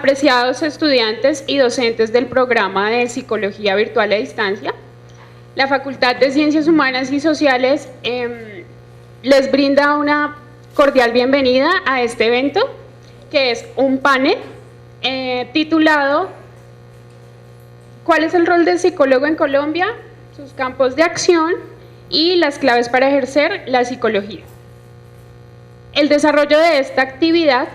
apreciados estudiantes y docentes del programa de Psicología Virtual a Distancia, la Facultad de Ciencias Humanas y Sociales les brinda una cordial bienvenida a este evento, que es un panel titulado ¿Cuál es el rol del psicólogo en Colombia? Sus campos de acción y las claves para ejercer la psicología. El desarrollo de esta actividad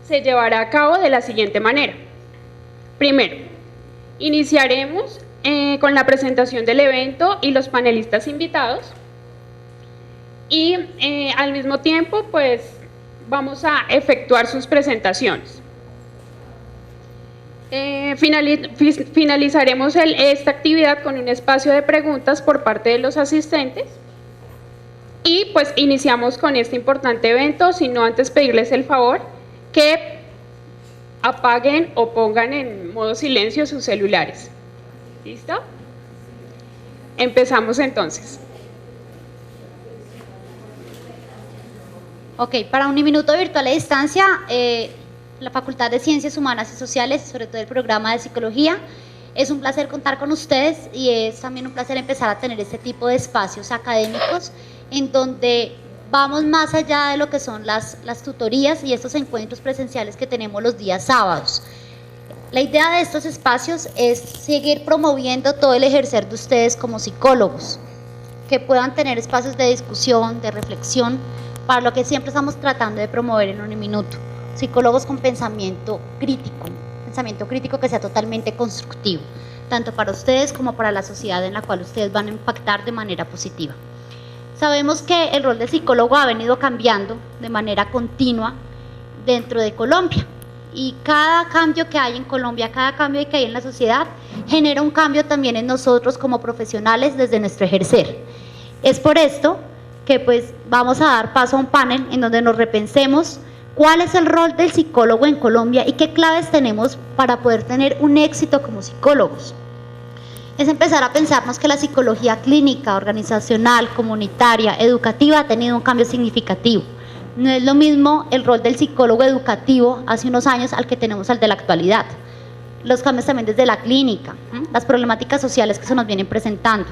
se llevará a cabo de la siguiente manera. Primero, iniciaremos con la presentación del evento y los panelistas invitados, y al mismo tiempo pues vamos a efectuar sus presentaciones. Finalizaremos esta actividad con un espacio de preguntas por parte de los asistentes y pues iniciamos con este importante evento, sino antes pedirles el favor que apaguen o pongan en modo silencio sus celulares. ¿Listo? Empezamos entonces. Ok, para Uniminuto Virtual a Distancia, la Facultad de Ciencias Humanas y Sociales, sobre todo el programa de Psicología, es un placer contar con ustedes y es también un placer empezar a tener este tipo de espacios académicos en donde vamos más allá de lo que son las tutorías y estos encuentros presenciales que tenemos los días sábados. La idea de estos espacios es seguir promoviendo todo el ejercer de ustedes como psicólogos, que puedan tener espacios de discusión, de reflexión, para lo que siempre estamos tratando de promover en Uniminuto. Psicólogos con pensamiento crítico que sea totalmente constructivo, tanto para ustedes como para la sociedad en la cual ustedes van a impactar de manera positiva. Sabemos que el rol del psicólogo ha venido cambiando de manera continua dentro de Colombia, y cada cambio que hay en Colombia, cada cambio que hay en la sociedad, genera un cambio también en nosotros como profesionales desde nuestro ejercer. Es por esto que pues vamos a dar paso a un panel en donde nos repensemos cuál es el rol del psicólogo en Colombia y qué claves tenemos para poder tener un éxito como psicólogos. Es empezar a pensarnos que la psicología clínica, organizacional, comunitaria, educativa ha tenido un cambio significativo. No es lo mismo el rol del psicólogo educativo hace unos años al que tenemos al de la actualidad. Los cambios también desde la clínica, las problemáticas sociales que se nos vienen presentando.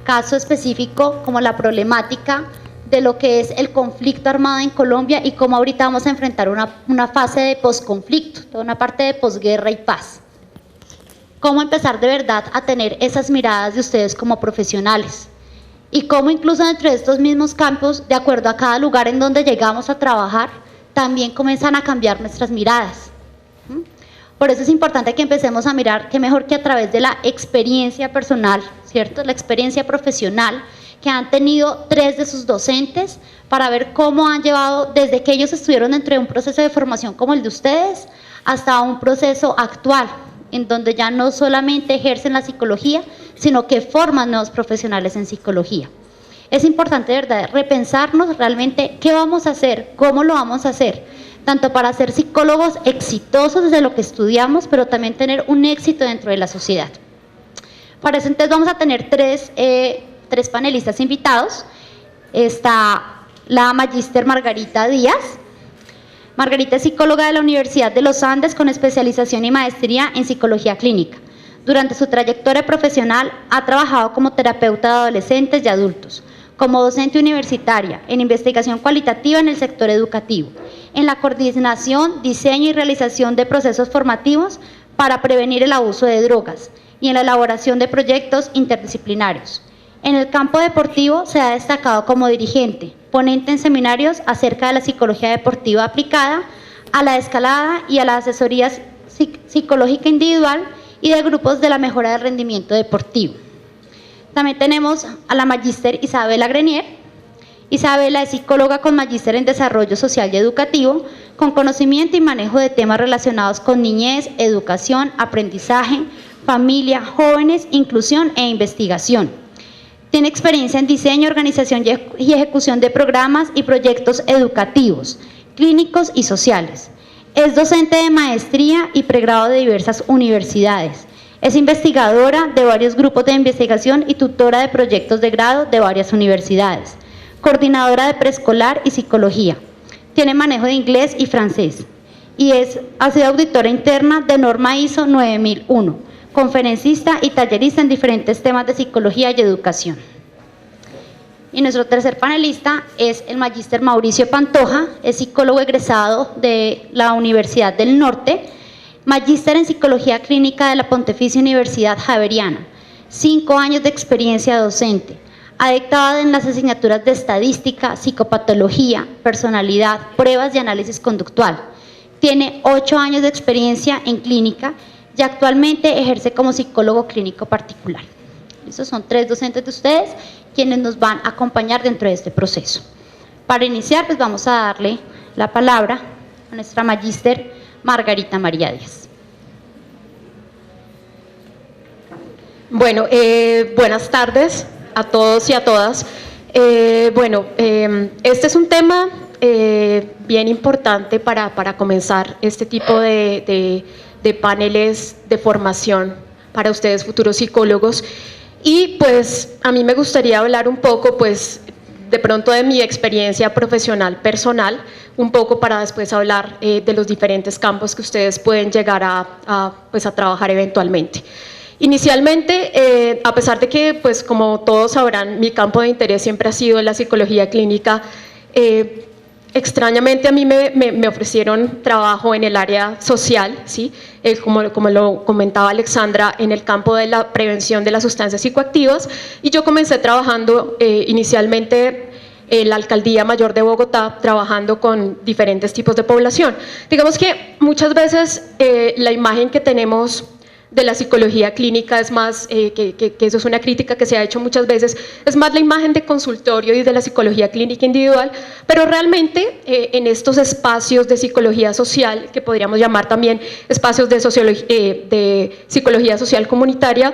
Caso específico como la problemática de lo que es el conflicto armado en Colombia y cómo ahorita vamos a enfrentar una fase de posconflicto, toda una parte de posguerra y paz. Cómo empezar de verdad a tener esas miradas de ustedes como profesionales y cómo incluso dentro de estos mismos campos, de acuerdo a cada lugar en donde llegamos a trabajar, también comienzan a cambiar nuestras miradas. Por eso es importante que empecemos a mirar que mejor que a través de la experiencia personal, ¿cierto? La experiencia profesional que han tenido 3 de sus docentes, para ver cómo han llevado desde que ellos estuvieron dentro de un proceso de formación como el de ustedes, hasta un proceso actual, en donde ya no solamente ejercen la psicología, sino que forman nuevos profesionales en psicología. Es importante, de verdad, repensarnos realmente qué vamos a hacer, cómo lo vamos a hacer, tanto para ser psicólogos exitosos desde lo que estudiamos, pero también tener un éxito dentro de la sociedad. Para eso entonces vamos a tener tres panelistas invitados. Está la magíster Margarita Díaz. Margarita es psicóloga de la Universidad de los Andes con especialización y maestría en psicología clínica. Durante su trayectoria profesional ha trabajado como terapeuta de adolescentes y adultos, como docente universitaria, en investigación cualitativa en el sector educativo, en la coordinación, diseño y realización de procesos formativos para prevenir el abuso de drogas y en la elaboración de proyectos interdisciplinarios. En el campo deportivo se ha destacado como dirigente, ponente en seminarios acerca de la psicología deportiva aplicada a la escalada y a la asesoría psicológica individual y de grupos de la mejora del rendimiento deportivo. También tenemos a la magíster Isabela Grenier. Isabela es psicóloga con magíster en desarrollo social y educativo, con conocimiento y manejo de temas relacionados con niñez, educación, aprendizaje, familia, jóvenes, inclusión e investigación. Tiene experiencia en diseño, organización y ejecución de programas y proyectos educativos, clínicos y sociales. Es docente de maestría y pregrado de diversas universidades. Es investigadora de varios grupos de investigación y tutora de proyectos de grado de varias universidades. Coordinadora de preescolar y psicología. Tiene manejo de inglés y francés. y ha sido auditora interna de norma ISO 9001, conferencista y tallerista en diferentes temas de psicología y educación. Y nuestro tercer panelista es el magíster Mauricio Pantoja, es psicólogo egresado de la Universidad del Norte, magíster en psicología clínica de la Pontificia Universidad Javeriana, 5 años de experiencia docente, ha dictado en las asignaturas de estadística, psicopatología, personalidad, pruebas y análisis conductual. Tiene 8 años de experiencia en clínica y actualmente ejerce como psicólogo clínico particular. Estos son 3 docentes de ustedes quienes nos van a acompañar dentro de este proceso. Para iniciar, pues vamos a darle la palabra a nuestra magíster Margarita María Díaz. Bueno, buenas tardes a todos y a todas. Este es un tema bien importante para comenzar este tipo de paneles de formación para ustedes futuros psicólogos. Y pues a mí me gustaría hablar un poco pues de pronto de mi experiencia profesional personal, un poco para después hablar de los diferentes campos que ustedes pueden llegar a trabajar eventualmente. Inicialmente, a pesar de que, pues como todos sabrán, mi campo de interés siempre ha sido la psicología clínica, extrañamente a mí me ofrecieron trabajo en el área social, ¿sí? Como lo comentaba Alexandra, en el campo de la prevención de las sustancias psicoactivas, y yo comencé trabajando inicialmente en la Alcaldía Mayor de Bogotá, trabajando con diferentes tipos de población. Digamos que muchas veces la imagen que tenemos de la psicología clínica es más, que eso es una crítica que se ha hecho muchas veces, es más la imagen de consultorio y de la psicología clínica individual, pero realmente en estos espacios de psicología social, que podríamos llamar también espacios de psicología social comunitaria,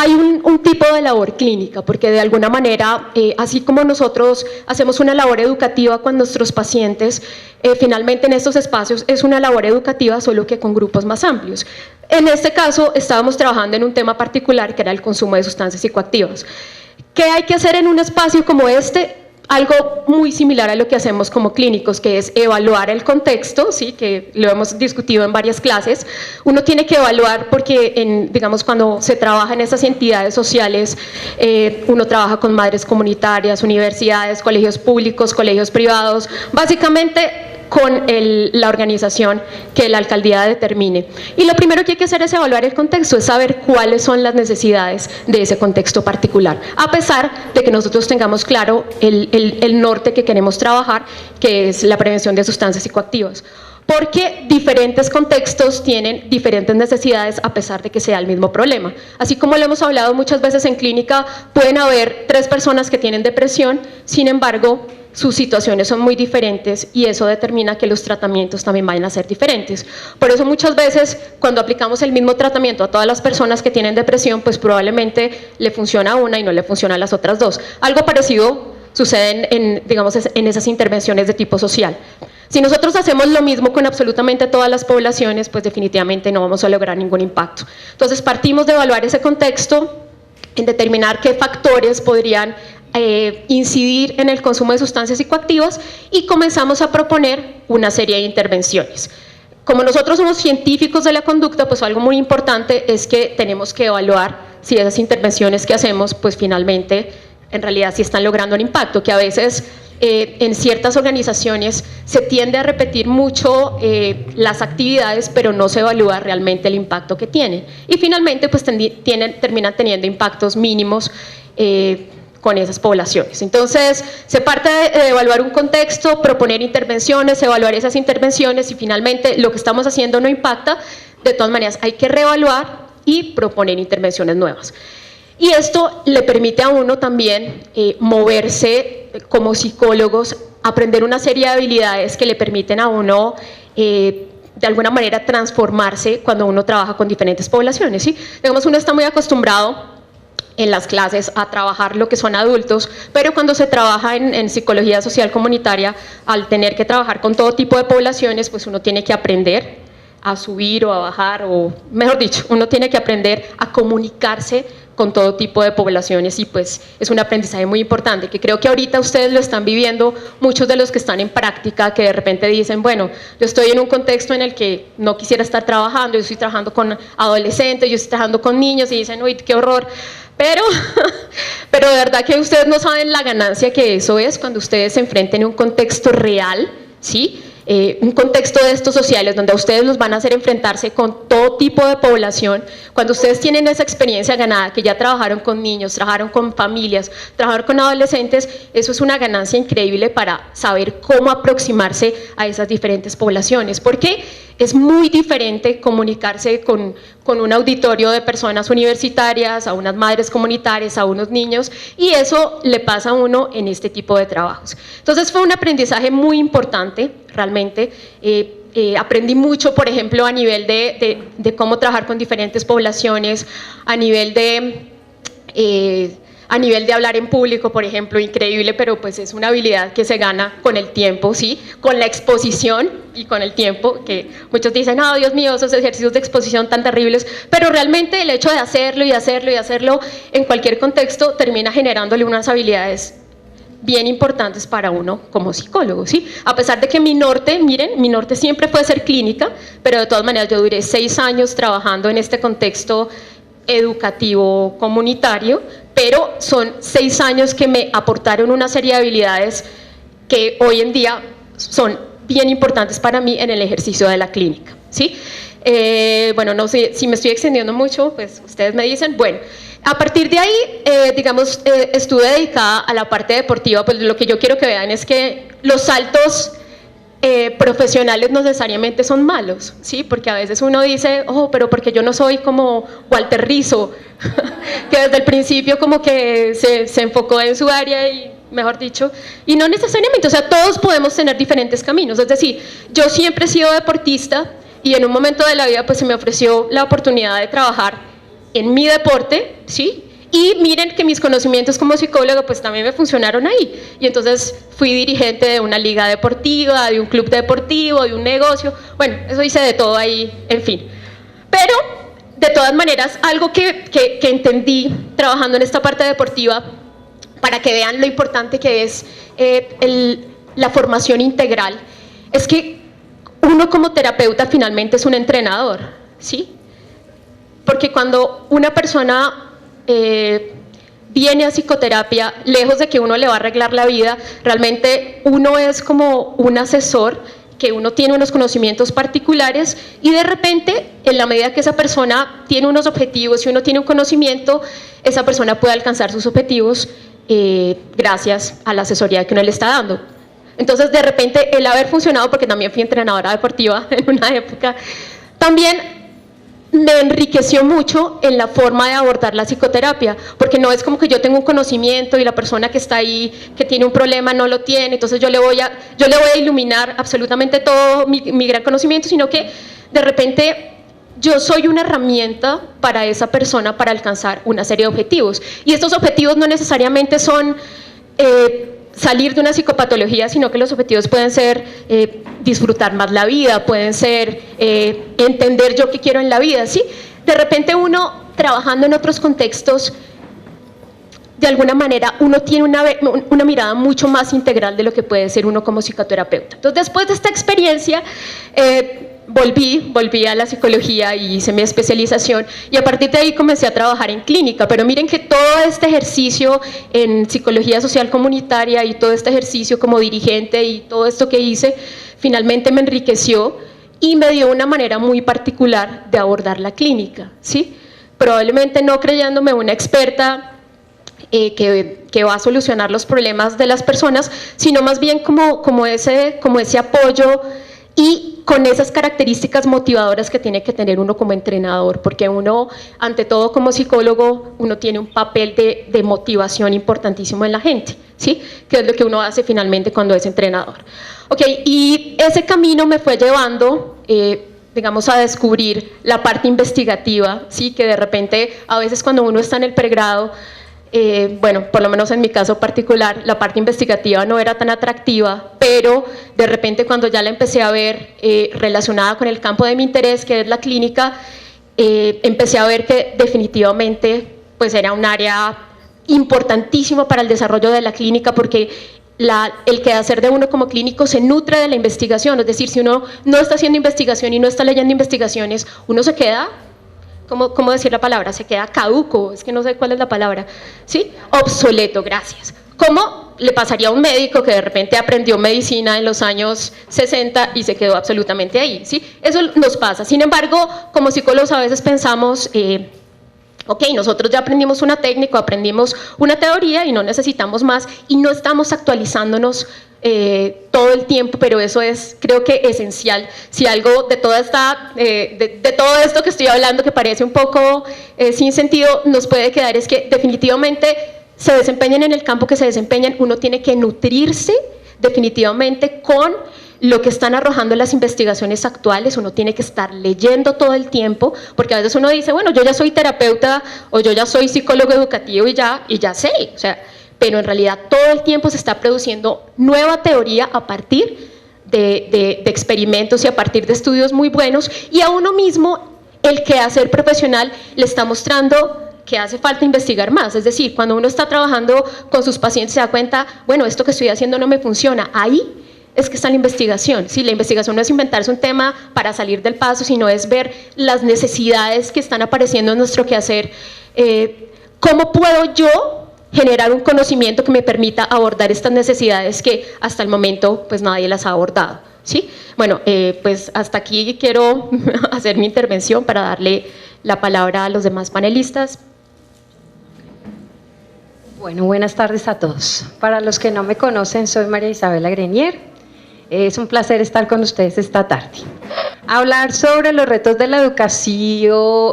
hay un tipo de labor clínica, porque de alguna manera, así como nosotros hacemos una labor educativa con nuestros pacientes, finalmente en estos espacios es una labor educativa, solo que con grupos más amplios. En este caso, estábamos trabajando en un tema particular, que era el consumo de sustancias psicoactivas. ¿Qué hay que hacer en un espacio como este? Algo muy similar a lo que hacemos como clínicos, que es evaluar el contexto, ¿sí? Que lo hemos discutido en varias clases. Uno tiene que evaluar porque, digamos, cuando se trabaja en esas entidades sociales, uno trabaja con madres comunitarias, universidades, colegios públicos, colegios privados, básicamente con la organización que la alcaldía determine. Y lo primero que hay que hacer es evaluar el contexto, es saber cuáles son las necesidades de ese contexto particular, a pesar de que nosotros tengamos claro el norte que queremos trabajar, que es la prevención de sustancias psicoactivas. Porque diferentes contextos tienen diferentes necesidades a pesar de que sea el mismo problema. Así como lo hemos hablado muchas veces en clínica, pueden haber 3 personas que tienen depresión, sin embargo, sus situaciones son muy diferentes y eso determina que los tratamientos también vayan a ser diferentes. Por eso muchas veces cuando aplicamos el mismo tratamiento a todas las personas que tienen depresión, pues probablemente le funciona a una y no le funciona a las otras 2. Algo parecido sucede en esas intervenciones de tipo social. Si nosotros hacemos lo mismo con absolutamente todas las poblaciones, pues definitivamente no vamos a lograr ningún impacto. Entonces partimos de evaluar ese contexto, en determinar qué factores podrían incidir en el consumo de sustancias psicoactivas y comenzamos a proponer una serie de intervenciones. Como nosotros somos científicos de la conducta, pues algo muy importante es que tenemos que evaluar si esas intervenciones que hacemos, pues finalmente, en realidad sí están logrando un impacto, que a veces en ciertas organizaciones se tiende a repetir mucho las actividades, pero no se evalúa realmente el impacto que tienen. Y finalmente, pues terminan teniendo impactos mínimos con esas poblaciones. Entonces, se parte de evaluar un contexto, proponer intervenciones, evaluar esas intervenciones y finalmente lo que estamos haciendo no impacta, de todas maneras hay que reevaluar y proponer intervenciones nuevas. Y esto le permite a uno también moverse como psicólogos, aprender una serie de habilidades que le permiten a uno de alguna manera transformarse cuando uno trabaja con diferentes poblaciones, ¿sí? Digamos, uno está muy acostumbrado en las clases a trabajar lo que son adultos, pero cuando se trabaja en psicología social comunitaria, al tener que trabajar con todo tipo de poblaciones, pues uno tiene que aprender a subir o a bajar, o mejor dicho, uno tiene que aprender a comunicarse con todo tipo de poblaciones y pues es un aprendizaje muy importante que creo que ahorita ustedes lo están viviendo, muchos de los que están en práctica, que de repente dicen, bueno, yo estoy en un contexto en el que no quisiera estar trabajando, yo estoy trabajando con adolescentes, yo estoy trabajando con niños y dicen, uy, qué horror, pero de verdad que ustedes no saben la ganancia que eso es cuando ustedes se enfrenten en un contexto real, ¿sí? Un contexto de estos sociales donde a ustedes los van a hacer enfrentarse con todo tipo de población, cuando ustedes tienen esa experiencia ganada, que ya trabajaron con niños, trabajaron con familias, trabajaron con adolescentes, eso es una ganancia increíble para saber cómo aproximarse a esas diferentes poblaciones, porque es muy diferente comunicarse con un auditorio de personas universitarias, a unas madres comunitarias, a unos niños, y eso le pasa a uno en este tipo de trabajos. Entonces fue un aprendizaje muy importante, realmente. Aprendí mucho, por ejemplo, a nivel de cómo trabajar con diferentes poblaciones, a nivel de hablar en público, por ejemplo, increíble, pero pues es una habilidad que se gana con el tiempo, ¿sí? Con la exposición y con el tiempo, que muchos dicen, oh, Dios mío, esos ejercicios de exposición tan terribles, pero realmente el hecho de hacerlo y hacerlo y hacerlo en cualquier contexto termina generándole unas habilidades bien importantes para uno como psicólogo, ¿sí? A pesar de que mi norte, miren, mi norte siempre fue ser clínica, pero de todas maneras yo duré 6 años trabajando en este contexto educativo comunitario, pero son 6 años que me aportaron una serie de habilidades que hoy en día son bien importantes para mí en el ejercicio de la clínica, ¿sí? Bueno, no sé si me estoy extendiendo mucho, pues ustedes me dicen. Bueno, a partir de ahí, digamos, estuve dedicada a la parte deportiva, pues lo que yo quiero que vean es que los saltos profesionales no necesariamente son malos, ¿sí? Porque a veces uno dice, oh, pero porque yo no soy como Walter Rizzo, que desde el principio como que se enfocó en su área y, mejor dicho, y no necesariamente, o sea, todos podemos tener diferentes caminos, es decir, yo siempre he sido deportista y en un momento de la vida pues se me ofreció la oportunidad de trabajar en mi deporte, ¿sí? Y miren que mis conocimientos como psicóloga pues también me funcionaron ahí, y entonces fui dirigente de una liga deportiva, de un club deportivo, de un negocio, bueno, eso hice de todo ahí, en fin. Pero, de todas maneras, algo que entendí trabajando en esta parte deportiva, para que vean lo importante que es la formación integral, es que uno como terapeuta finalmente es un entrenador, ¿sí? Porque cuando una persona viene a psicoterapia, lejos de que uno le va a arreglar la vida, realmente uno es como un asesor, que uno tiene unos conocimientos particulares y de repente, en la medida que esa persona tiene unos objetivos y uno tiene un conocimiento, esa persona puede alcanzar sus objetivos gracias a la asesoría que uno le está dando. Entonces, de repente, el haber funcionado, porque también fui entrenadora deportiva en una época, también me enriqueció mucho en la forma de abordar la psicoterapia, porque no es como que yo tengo un conocimiento y la persona que está ahí, que tiene un problema, no lo tiene, entonces yo le voy a iluminar absolutamente todo mi gran conocimiento, sino que de repente yo soy una herramienta para esa persona para alcanzar una serie de objetivos, y estos objetivos no necesariamente son salir de una psicopatología, sino que los objetivos pueden ser disfrutar más la vida, pueden ser entender yo qué quiero en la vida, ¿sí? De repente uno, trabajando en otros contextos, de alguna manera uno tiene una mirada mucho más integral de lo que puede ser uno como psicoterapeuta. Entonces, después de esta experiencia, volví a la psicología y hice mi especialización, y a partir de ahí comencé a trabajar en clínica, pero miren que todo este ejercicio en psicología social comunitaria y todo este ejercicio como dirigente y todo esto que hice, finalmente me enriqueció y me dio una manera muy particular de abordar la clínica, ¿sí? Probablemente no creyéndome una experta que va a solucionar los problemas de las personas, sino más bien como ese apoyo y con esas características motivadoras que tiene que tener uno como entrenador, porque uno, ante todo como psicólogo, uno tiene un papel de motivación importantísimo en la gente, ¿sí? Que es lo que uno hace finalmente cuando es entrenador. Ok, y ese camino me fue llevando, digamos, a descubrir la parte investigativa, ¿sí? Que de repente, a veces cuando uno está en el pregrado, bueno, por lo menos en mi caso particular, la parte investigativa no era tan atractiva, pero de repente cuando ya la empecé a ver relacionada con el campo de mi interés, que es la clínica, empecé a ver que definitivamente pues era un área importantísimo para el desarrollo de la clínica, porque el quehacer de uno como clínico se nutre de la investigación, es decir, si uno no está haciendo investigación y no está leyendo investigaciones, uno se queda, ¿cómo decir la palabra? Se queda caduco, es que no sé cuál es la palabra, ¿sí? Obsoleto, gracias. ¿Cómo le pasaría a un médico que de repente aprendió medicina en los años 60 y se quedó absolutamente ahí, ¿sí? Eso nos pasa. Sin embargo, como psicólogos a veces pensamos, ok, nosotros ya aprendimos una técnica, aprendimos una teoría y no necesitamos más, y no estamos actualizándonos todo el tiempo, pero eso es, creo que, esencial. Si algo de toda de todo esto que estoy hablando, que parece un poco sin sentido, nos puede quedar, es que definitivamente se desempeñen en el campo que se desempeñan, uno tiene que nutrirse definitivamente con lo que están arrojando las investigaciones actuales, uno tiene que estar leyendo todo el tiempo, porque a veces uno dice, bueno, yo ya soy terapeuta o yo ya soy psicólogo educativo y ya sé, o sea, pero en realidad todo el tiempo se está produciendo nueva teoría a partir de experimentos y a partir de estudios muy buenos, y a uno mismo el quehacer profesional le está mostrando que hace falta investigar más. Es decir, cuando uno está trabajando con sus pacientes se da cuenta, bueno, esto que estoy haciendo no me funciona, ahí es que está la investigación. Sí, la investigación no es inventarse un tema para salir del paso, sino es ver las necesidades que están apareciendo en nuestro quehacer. ¿Cómo puedo yo generar un conocimiento que me permita abordar estas necesidades que hasta el momento pues nadie las ha abordado? ¿Sí? Bueno, pues hasta aquí quiero hacer mi intervención para darle la palabra a los demás panelistas. Bueno, buenas tardes a todos. Para los que no me conocen, soy María Isabela Grenier. Es un placer estar con ustedes esta tarde. Hablar sobre los retos de la educación,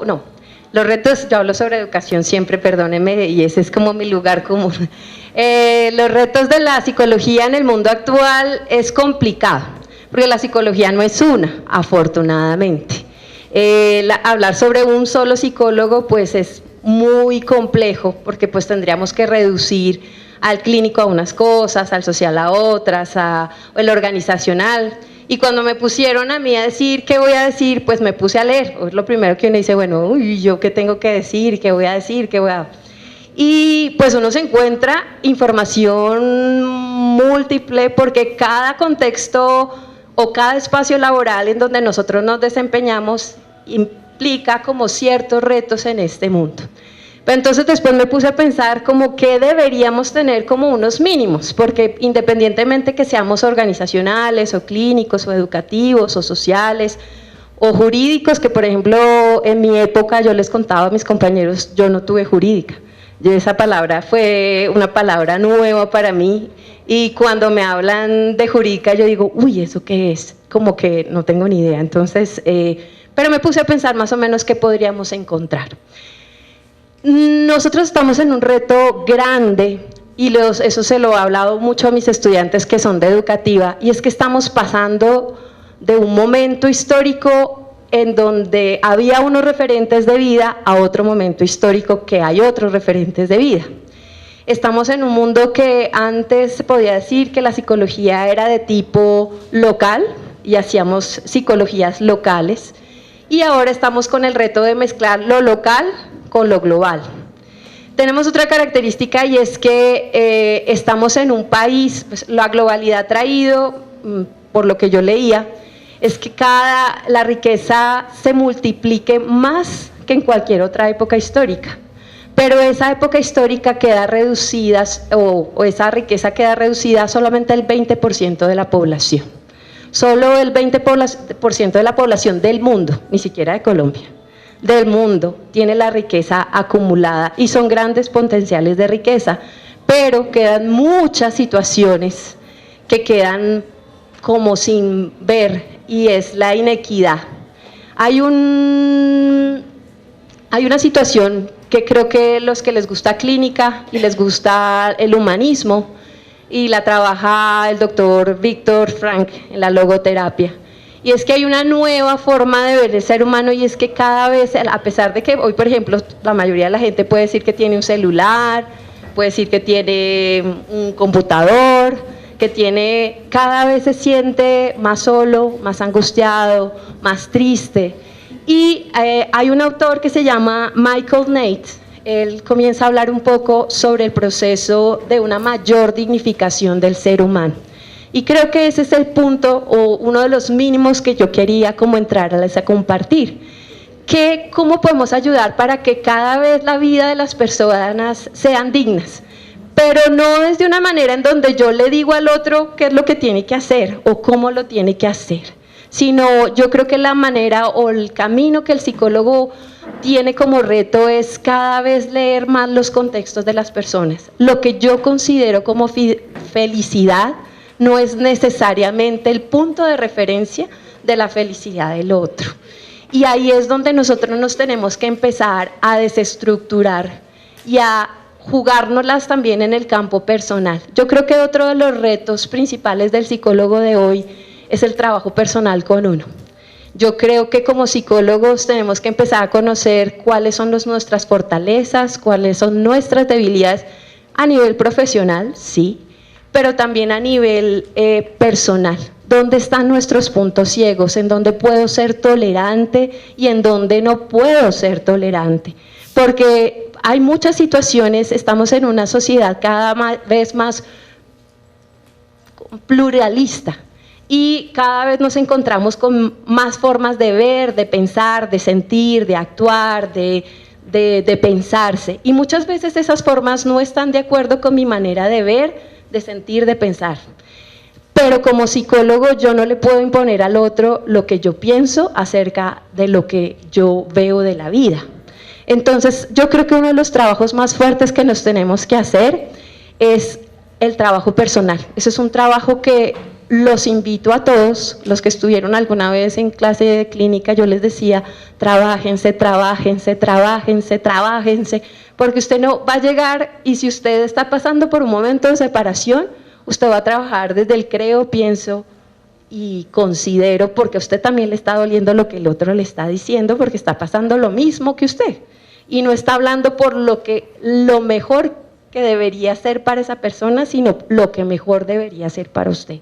yo hablo sobre educación siempre, perdónenme, y ese es como mi lugar común. Los retos de la psicología en el mundo actual es complicado, porque la psicología no es una, afortunadamente. Hablar sobre un solo psicólogo pues es muy complejo, porque pues tendríamos que reducir al clínico a unas cosas, al social a otras, el organizacional. Y cuando me pusieron a mí a decir qué voy a decir, pues me puse a leer. Es lo primero que uno dice, bueno, uy, ¿yo qué tengo que decir? ¿Qué voy a decir? ¿Qué voy a...? Y pues uno se encuentra información múltiple, porque cada contexto o cada espacio laboral en donde nosotros nos desempeñamos implica como ciertos retos en este mundo. Pero entonces después me puse a pensar como qué deberíamos tener como unos mínimos, porque independientemente que seamos organizacionales o clínicos o educativos o sociales o jurídicos, que por ejemplo en mi época yo les contaba a mis compañeros, yo no tuve jurídica, y esa palabra fue una palabra nueva para mí, y cuando me hablan de jurídica yo digo, uy, ¿eso qué es? Como que no tengo ni idea. Entonces, pero me puse a pensar más o menos qué podríamos encontrar. Nosotros estamos en un reto grande, y eso se lo he hablado mucho a mis estudiantes que son de educativa, y es que estamos pasando de un momento histórico en donde había unos referentes de vida a otro momento histórico que hay otros referentes de vida. Estamos en un mundo que antes se podía decir que la psicología era de tipo local y hacíamos psicologías locales, y ahora estamos con el reto de mezclar lo local con lo global. Tenemos otra característica, y es que estamos en un país, pues, la globalidad ha traído, por lo que yo leía, es que la riqueza se multiplique más que en cualquier otra época histórica, pero esa época histórica queda reducida, o esa riqueza queda reducida solamente al 20% de la población. Solo el 20% de la población del mundo, ni siquiera de Colombia, del mundo, tiene la riqueza acumulada, y son grandes potenciales de riqueza, pero quedan muchas situaciones que quedan como sin ver, y es la inequidad. Hay una situación que creo que los que les gusta clínica y les gusta el humanismo, y la trabaja el doctor Víctor Frank en la logoterapia, y es que hay una nueva forma de ver el ser humano, y es que cada vez, a pesar de que hoy, por ejemplo, la mayoría de la gente puede decir que tiene un celular, puede decir que tiene un computador, cada vez se siente más solo, más angustiado, más triste. Y hay un autor que se llama Michael Nate, él comienza a hablar un poco sobre el proceso de una mayor dignificación del ser humano. Y creo que ese es el punto o uno de los mínimos que yo quería como entrarles a compartir. ¿Cómo podemos ayudar para que cada vez la vida de las personas sean dignas? Pero no desde una manera en donde yo le digo al otro qué es lo que tiene que hacer o cómo lo tiene que hacer, sino yo creo que la manera o el camino que el psicólogo tiene como reto es cada vez leer más los contextos de las personas. Lo que yo considero como felicidad no es necesariamente el punto de referencia de la felicidad del otro. Y ahí es donde nosotros nos tenemos que empezar a desestructurar y a jugárnoslas también en el campo personal. Yo creo que otro de los retos principales del psicólogo de hoy es el trabajo personal con uno. Yo creo que como psicólogos tenemos que empezar a conocer cuáles son nuestras fortalezas, cuáles son nuestras debilidades a nivel profesional, sí, pero también a nivel personal. ¿Dónde están nuestros puntos ciegos? ¿En dónde puedo ser tolerante y en dónde no puedo ser tolerante? Porque hay muchas situaciones, estamos en una sociedad cada vez más pluralista y cada vez nos encontramos con más formas de ver, de pensar, de sentir, de actuar, de pensarse. Y muchas veces esas formas no están de acuerdo con mi manera de ver, de sentir, de pensar. Pero como psicólogo yo no le puedo imponer al otro lo que yo pienso acerca de lo que yo veo de la vida. Entonces yo creo que uno de los trabajos más fuertes que nos tenemos que hacer es el trabajo personal. Ese es un trabajo que los invito a todos, los que estuvieron alguna vez en clase de clínica, yo les decía, trabájense, trabájense, trabájense, trabájense, porque usted no va a llegar y si usted está pasando por un momento de separación, usted va a trabajar desde el creo, pienso y considero, porque a usted también le está doliendo lo que el otro le está diciendo, porque está pasando lo mismo que usted. Y no está hablando por lo mejor que debería ser para esa persona, sino lo que mejor debería ser para usted.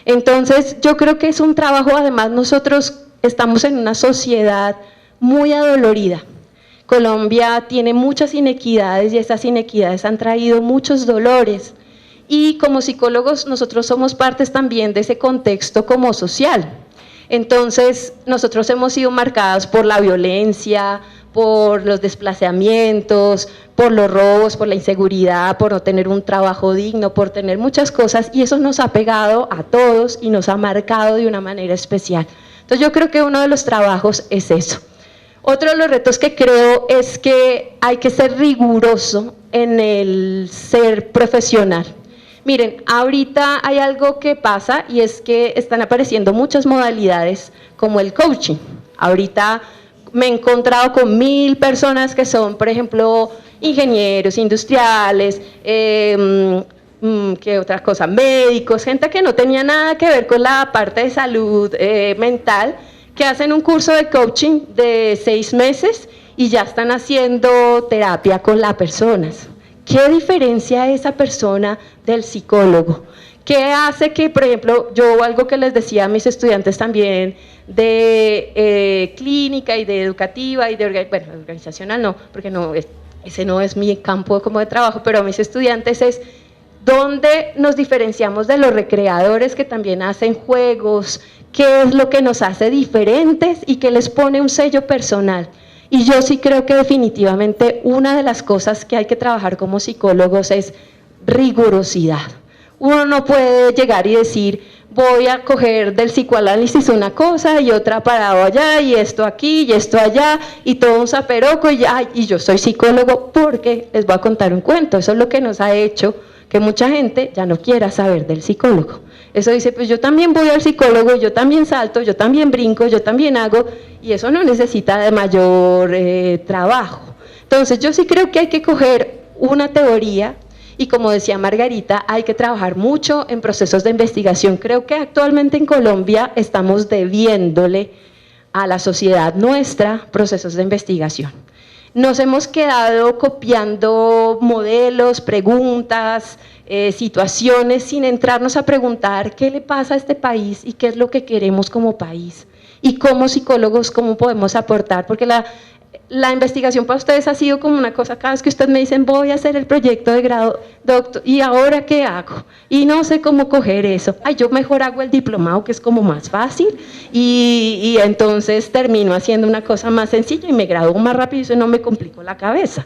Entonces, yo creo que es un trabajo, además nosotros estamos en una sociedad muy adolorida. Colombia tiene muchas inequidades y esas inequidades han traído muchos dolores. Y como psicólogos nosotros somos partes también de ese contexto como social. Entonces nosotros hemos sido marcados por la violencia, por los desplazamientos, por los robos, por la inseguridad, por no tener un trabajo digno, por tener muchas cosas y eso nos ha pegado a todos y nos ha marcado de una manera especial. Entonces yo creo que uno de los trabajos es eso. Otro de los retos que creo es que hay que ser riguroso en el ser profesional. Miren, ahorita hay algo que pasa y es que están apareciendo muchas modalidades como el coaching. Ahorita me he encontrado con 1000 personas que son, por ejemplo, ingenieros, industriales, ¿qué otra cosa? Médicos, gente que no tenía nada que ver con la parte de salud mental, que hacen un curso de coaching de 6 meses y ya están haciendo terapia con las personas. ¿Qué diferencia esa persona del psicólogo? ¿Qué hace que, por ejemplo, yo algo que les decía a mis estudiantes también de clínica y de educativa y de organizacional no, porque no, ese no es mi campo como de trabajo, pero a mis estudiantes es dónde nos diferenciamos de los recreadores que también hacen juegos, qué es lo que nos hace diferentes y qué les pone un sello personal. Y yo sí creo que definitivamente una de las cosas que hay que trabajar como psicólogos es rigurosidad. Uno no puede llegar y decir, voy a coger del psicoanálisis una cosa y otra parado allá y esto aquí y esto allá y todo un zaperoco y yo soy psicólogo porque les voy a contar un cuento. Eso es lo que nos ha hecho que mucha gente ya no quiera saber del psicólogo. Eso dice, pues yo también voy al psicólogo, yo también salto, yo también brinco, yo también hago, y eso no necesita de mayor trabajo. Entonces yo sí creo que hay que coger una teoría y como decía Margarita, hay que trabajar mucho en procesos de investigación. Creo que actualmente en Colombia estamos debiéndole a la sociedad nuestra procesos de investigación. Nos hemos quedado copiando modelos, preguntas, situaciones sin entrarnos a preguntar qué le pasa a este país y qué es lo que queremos como país y como psicólogos cómo podemos aportar, porque la investigación para ustedes ha sido como una cosa, cada vez que ustedes me dicen voy a hacer el proyecto de grado, doctor, ¿y ahora qué hago? Y no sé cómo coger eso. Ay, yo mejor hago el diplomado, que es como más fácil, y entonces termino haciendo una cosa más sencilla y me gradúo más rápido y eso no me complico la cabeza.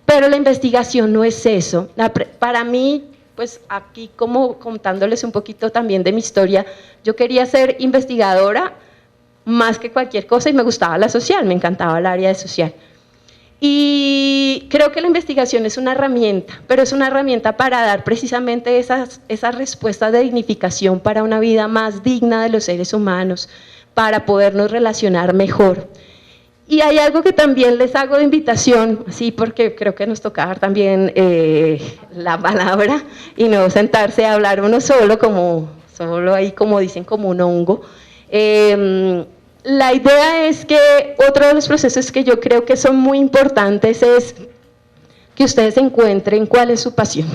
Pero la investigación no es eso. Para mí, pues aquí como contándoles un poquito también de mi historia, yo quería ser investigadora más que cualquier cosa y me gustaba la social, me encantaba el área de social. Y creo que la investigación es una herramienta, pero es una herramienta para dar precisamente esas respuestas de dignificación para una vida más digna de los seres humanos, para podernos relacionar mejor. Y hay algo que también les hago de invitación, sí, porque creo que nos toca dar también la palabra y no sentarse a hablar uno solo, solo ahí como dicen, como un hongo. La idea es que otro de los procesos que yo creo que son muy importantes es que ustedes encuentren cuál es su pasión.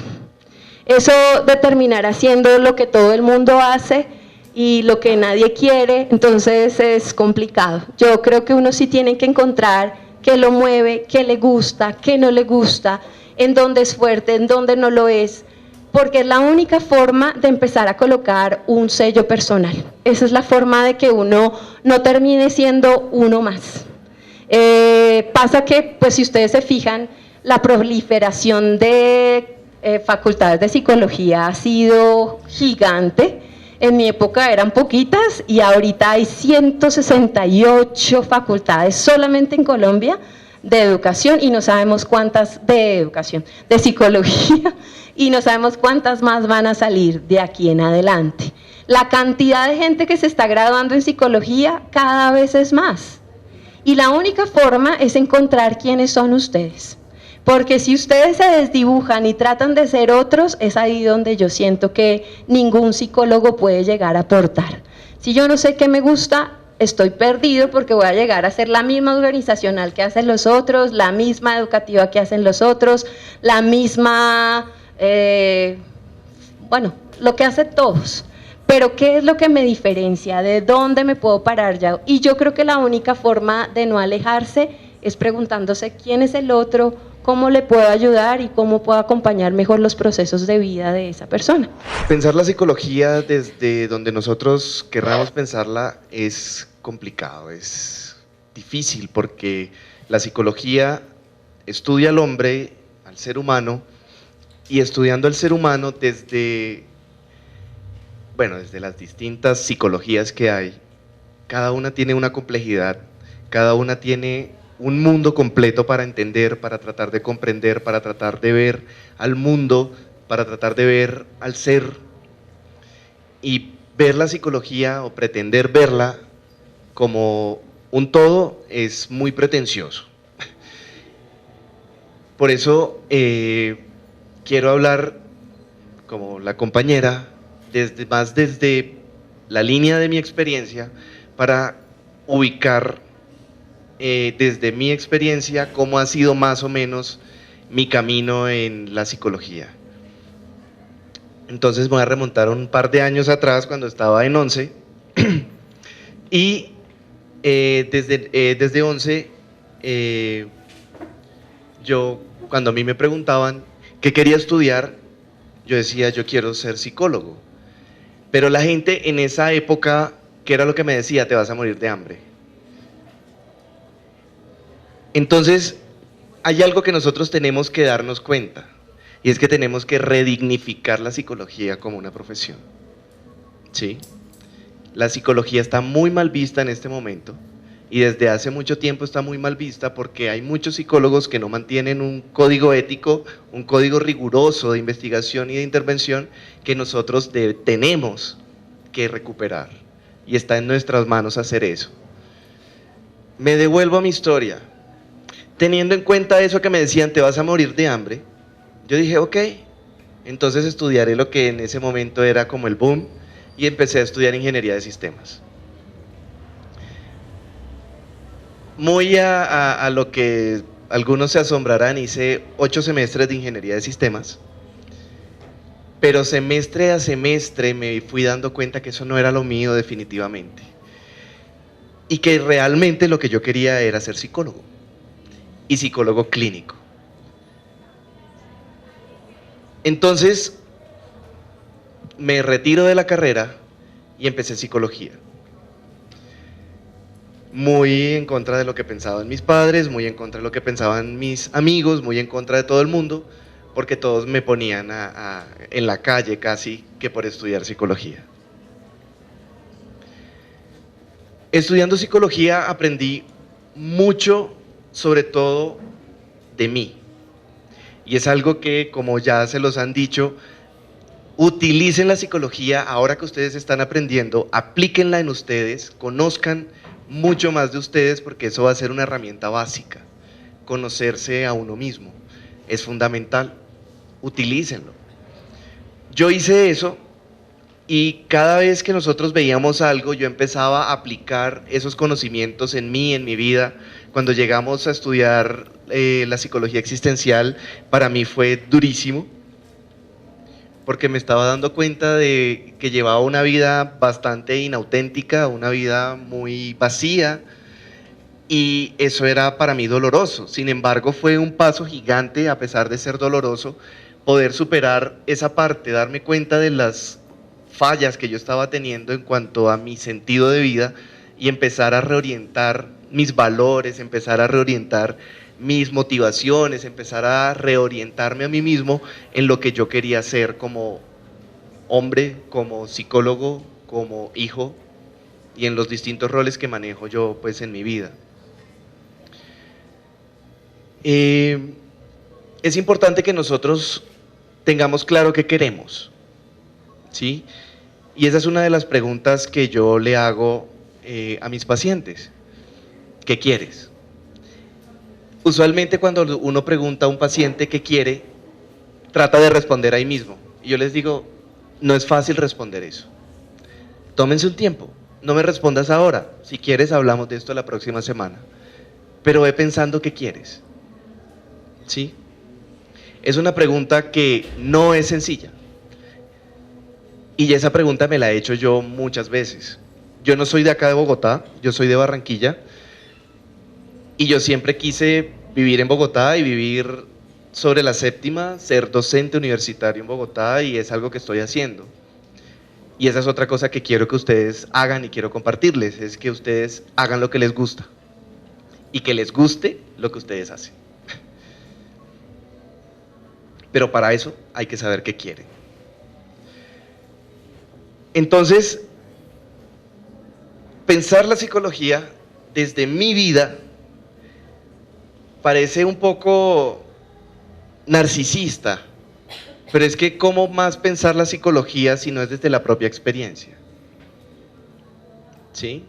Eso de terminar haciendo lo que todo el mundo hace y lo que nadie quiere, entonces es complicado. Yo creo que uno sí tiene que encontrar qué lo mueve, qué le gusta, qué no le gusta, en dónde es fuerte, en dónde no lo es, porque es la única forma de empezar a colocar un sello personal. Esa es la forma de que uno no termine siendo uno más. Pasa que, pues si ustedes se fijan, la proliferación de facultades de psicología ha sido gigante. En mi época eran poquitas y ahorita hay 168 facultades solamente en Colombia de educación y no sabemos cuántas de educación, de psicología, y no sabemos cuántas más van a salir de aquí en adelante. La cantidad de gente que se está graduando en psicología cada vez es más. Y la única forma es encontrar quiénes son ustedes. Porque si ustedes se desdibujan y tratan de ser otros, es ahí donde yo siento que ningún psicólogo puede llegar a aportar. Si yo no sé qué me gusta, estoy perdido porque voy a llegar a ser la misma organizacional que hacen los otros, la misma educativa que hacen los otros, la misma, bueno, lo que hacen todos. Pero ¿qué es lo que me diferencia? ¿De dónde me puedo parar ya? Y yo creo que la única forma de no alejarse es preguntándose quién es el otro, cómo le puedo ayudar y cómo puedo acompañar mejor los procesos de vida de esa persona. Pensar la psicología desde donde nosotros querramos pensarla es complicado, es difícil porque la psicología estudia al hombre, al ser humano, y estudiando al ser humano desde las distintas psicologías que hay, cada una tiene una complejidad, cada una tiene un mundo completo para entender, para tratar de comprender, para tratar de ver al mundo, para tratar de ver al ser. Y ver la psicología o pretender verla como un todo es muy pretencioso. Por eso quiero hablar, como la compañera, desde la línea de mi experiencia para ubicar desde mi experiencia cómo ha sido más o menos mi camino en la psicología. Entonces me voy a remontar un par de años atrás cuando estaba en 11 y desde 11 yo, cuando a mí me preguntaban qué quería estudiar, yo decía yo quiero ser psicólogo, pero la gente en esa época, ¿qué era lo que me decía? Te vas a morir de hambre. Entonces, hay algo que nosotros tenemos que darnos cuenta, y es que tenemos que redignificar la psicología como una profesión. ¿Sí? La psicología está muy mal vista en este momento, y desde hace mucho tiempo está muy mal vista porque hay muchos psicólogos que no mantienen un código ético, un código riguroso de investigación y de intervención que nosotros tenemos que recuperar, y está en nuestras manos hacer eso. Me devuelvo a mi historia. Teniendo en cuenta eso que me decían, te vas a morir de hambre, yo dije, ok, entonces estudiaré lo que en ese momento era como el boom, y empecé a estudiar ingeniería de sistemas. Muy a lo que algunos se asombrarán, hice 8 semestres de ingeniería de sistemas, pero semestre a semestre me fui dando cuenta que eso no era lo mío definitivamente, y que realmente lo que yo quería era ser psicólogo. y psicólogo clínico. Entonces, me retiro de la carrera y empecé psicología. Muy en contra de lo que pensaban mis padres, muy en contra de lo que pensaban mis amigos, muy en contra de todo el mundo, porque todos me ponían en la calle casi que por estudiar psicología. Estudiando psicología aprendí mucho, sobre todo de mí. Y es algo que, como ya se los han dicho, utilicen la psicología ahora que ustedes están aprendiendo, aplíquenla en ustedes, conozcan mucho más de ustedes, porque eso va a ser una herramienta básica. Conocerse a uno mismo es fundamental, utilícenlo. Yo hice eso y cada vez que nosotros veíamos algo, yo empezaba a aplicar esos conocimientos en mí, en mi vida. Cuando llegamos a estudiar la psicología existencial, para mí fue durísimo, porque me estaba dando cuenta de que llevaba una vida bastante inauténtica, una vida muy vacía, y eso era para mí doloroso. Sin embargo, fue un paso gigante, a pesar de ser doloroso, poder superar esa parte, darme cuenta de las fallas que yo estaba teniendo en cuanto a mi sentido de vida y empezar a reorientar mis valores, empezar a reorientar mis motivaciones, empezar a reorientarme a mí mismo en lo que yo quería ser como hombre, como psicólogo, como hijo y en los distintos roles que manejo yo pues en mi vida. Es importante que nosotros tengamos claro qué queremos, ¿sí? Y esa es una de las preguntas que yo le hago a mis pacientes. ¿Qué quieres? Usualmente cuando uno pregunta a un paciente qué quiere, trata de responder ahí mismo. Y yo les digo, no es fácil responder eso. Tómense un tiempo, no me respondas ahora. Si quieres hablamos de esto la próxima semana. Pero ve pensando qué quieres. ¿Sí? Es una pregunta que no es sencilla. Y esa pregunta me la he hecho yo muchas veces. Yo no soy de acá de Bogotá, yo soy de Barranquilla. Y yo siempre quise vivir en Bogotá y vivir sobre la séptima, ser docente universitario en Bogotá, y es algo que estoy haciendo. Y esa es otra cosa que quiero que ustedes hagan y quiero compartirles, es que ustedes hagan lo que les gusta y que les guste lo que ustedes hacen. Pero para eso hay que saber qué quieren. Entonces, pensar la psicología desde mi vida parece un poco narcisista, pero es que ¿cómo más pensar la psicología si no es desde la propia experiencia? ¿Sí?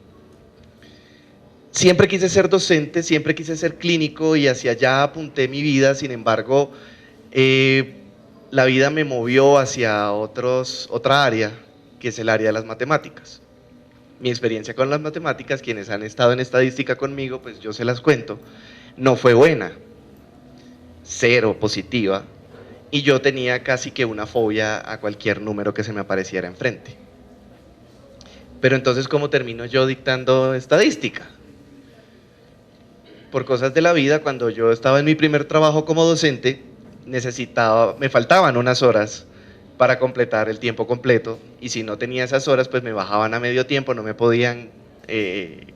Siempre quise ser docente, siempre quise ser clínico y hacia allá apunté mi vida. Sin embargo, la vida me movió hacia otra área, que es el área de las matemáticas. Mi experiencia con las matemáticas, quienes han estado en estadística conmigo, pues yo se las cuento, no fue buena, cero positiva, y yo tenía casi que una fobia a cualquier número que se me apareciera enfrente. Pero entonces, ¿cómo termino yo dictando estadística? Por cosas de la vida, cuando yo estaba en mi primer trabajo como docente, me faltaban unas horas para completar el tiempo completo, y si no tenía esas horas, pues me bajaban a medio tiempo, no me podían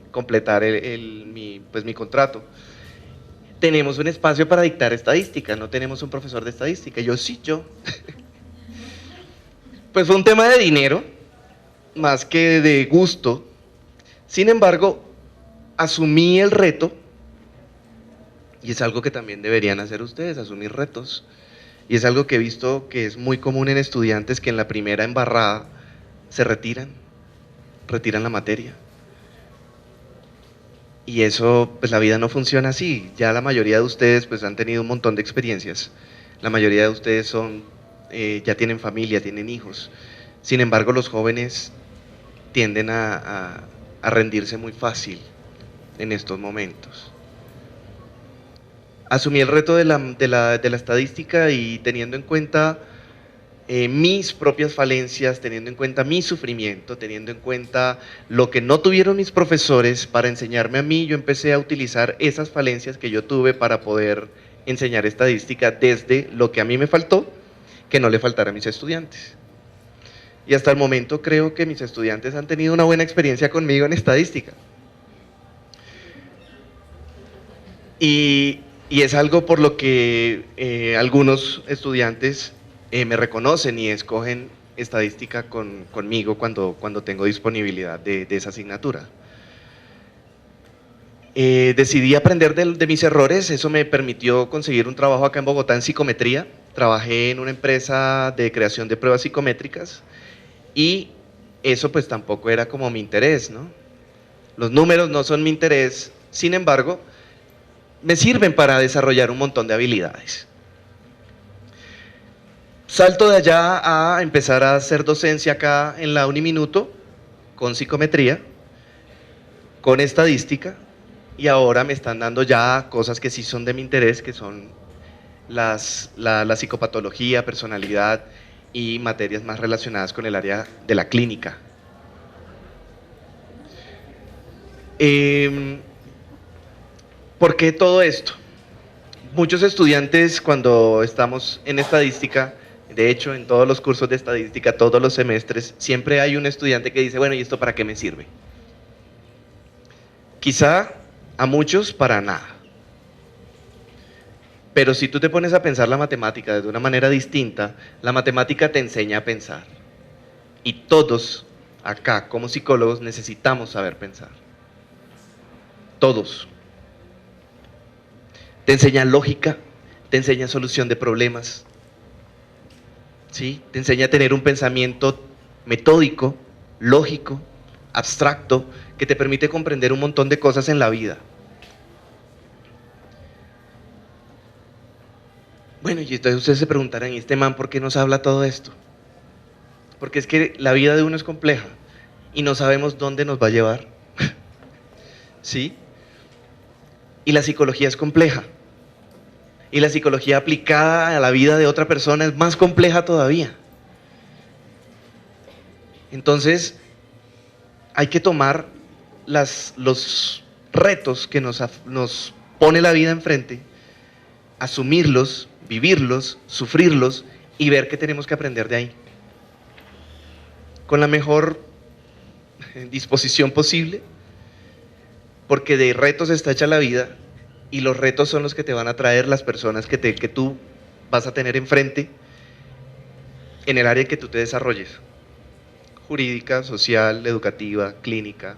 completar mi contrato. Tenemos un espacio para dictar estadística, no tenemos un profesor de estadística. Yo. Pues fue un tema de dinero, más que de gusto. Sin embargo, asumí el reto, y es algo que también deberían hacer ustedes, asumir retos. Y es algo que he visto que es muy común en estudiantes que en la primera embarrada se retiran la materia. Y eso, pues la vida no funciona así. Ya la mayoría de ustedes pues han tenido un montón de experiencias. La mayoría de ustedes ya tienen familia, tienen hijos. Sin embargo, los jóvenes tienden a rendirse muy fácil en estos momentos. Asumí el reto de la estadística, y teniendo en cuenta mis propias falencias, teniendo en cuenta mi sufrimiento, teniendo en cuenta lo que no tuvieron mis profesores para enseñarme a mí, yo empecé a utilizar esas falencias que yo tuve para poder enseñar estadística desde lo que a mí me faltó, que no le faltara a mis estudiantes. Y hasta el momento creo que mis estudiantes han tenido una buena experiencia conmigo en estadística. Y es algo por lo que algunos estudiantes me reconocen y escogen estadística conmigo cuando tengo disponibilidad de esa asignatura. Decidí aprender de mis errores, eso me permitió conseguir un trabajo acá en Bogotá en psicometría. Trabajé en una empresa de creación de pruebas psicométricas y eso pues tampoco era como mi interés, ¿no? Los números no son mi interés, sin embargo, me sirven para desarrollar un montón de habilidades. Salto de allá a empezar a hacer docencia acá en la Uniminuto, con psicometría, con estadística, y ahora me están dando ya cosas que sí son de mi interés, que son la psicopatología, personalidad y materias más relacionadas con el área de la clínica. ¿Por qué todo esto? Muchos estudiantes cuando estamos en estadística, de hecho en todos los cursos de estadística, todos los semestres, siempre hay un estudiante que dice, bueno, ¿y esto para qué me sirve? Quizá a muchos para nada. Pero si tú te pones a pensar la matemática de una manera distinta, la matemática te enseña a pensar. Y todos acá como psicólogos necesitamos saber pensar. Todos. Te enseña lógica, te enseña solución de problemas, ¿sí? Te enseña a tener un pensamiento metódico, lógico, abstracto, que te permite comprender un montón de cosas en la vida. Bueno, y entonces ustedes se preguntarán, ¿y este man por qué nos habla todo esto? Porque es que la vida de uno es compleja y no sabemos dónde nos va a llevar, ¿sí? Y la psicología es compleja. Y la psicología aplicada a la vida de otra persona es más compleja todavía. Entonces, hay que tomar los retos que nos pone la vida enfrente, asumirlos, vivirlos, sufrirlos y ver qué tenemos que aprender de ahí. Con la mejor disposición posible, porque de retos está hecha la vida y los retos son los que te van a traer las personas que tú vas a tener enfrente en el área en que tú te desarrolles. Jurídica, social, educativa, clínica.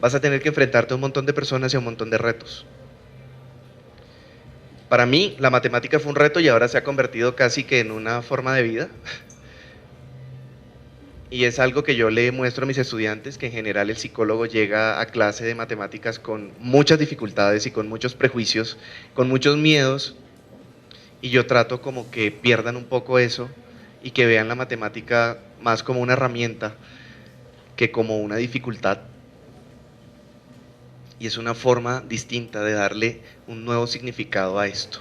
Vas a tener que enfrentarte a un montón de personas y a un montón de retos. Para mí, la matemática fue un reto y ahora se ha convertido casi que en una forma de vida. Y es algo que yo le muestro a mis estudiantes, que en general el psicólogo llega a clase de matemáticas con muchas dificultades y con muchos prejuicios, con muchos miedos, y yo trato como que pierdan un poco eso y que vean la matemática más como una herramienta que como una dificultad. Y es una forma distinta de darle un nuevo significado a esto.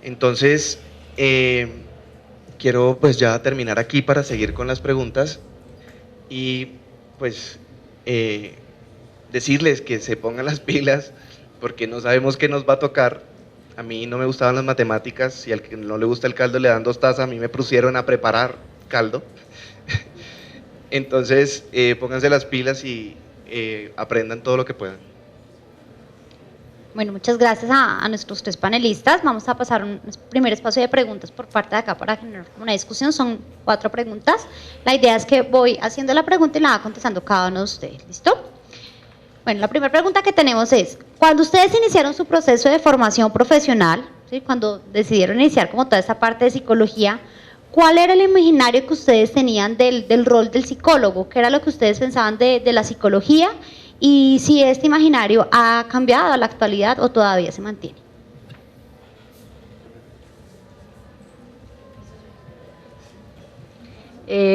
Entonces, quiero pues ya terminar aquí para seguir con las preguntas y pues decirles que se pongan las pilas porque no sabemos qué nos va a tocar. A mí no me gustaban las matemáticas, si al que no le gusta el caldo le dan 2 tazas, a mí me pusieron a preparar caldo. Entonces pónganse las pilas y aprendan todo lo que puedan. Bueno, muchas gracias a nuestros 3 panelistas. Vamos a pasar un primer espacio de preguntas por parte de acá para generar una discusión. Son 4 preguntas. La idea es que voy haciendo la pregunta y la va contestando cada uno de ustedes. ¿Listo? Bueno, la primera pregunta que tenemos es, cuando ustedes iniciaron su proceso de formación profesional, ¿sí? Cuando decidieron iniciar como toda esta parte de psicología, ¿cuál era el imaginario que ustedes tenían del rol del psicólogo? ¿Qué era lo que ustedes pensaban de la psicología? Y si este imaginario ha cambiado a la actualidad o todavía se mantiene.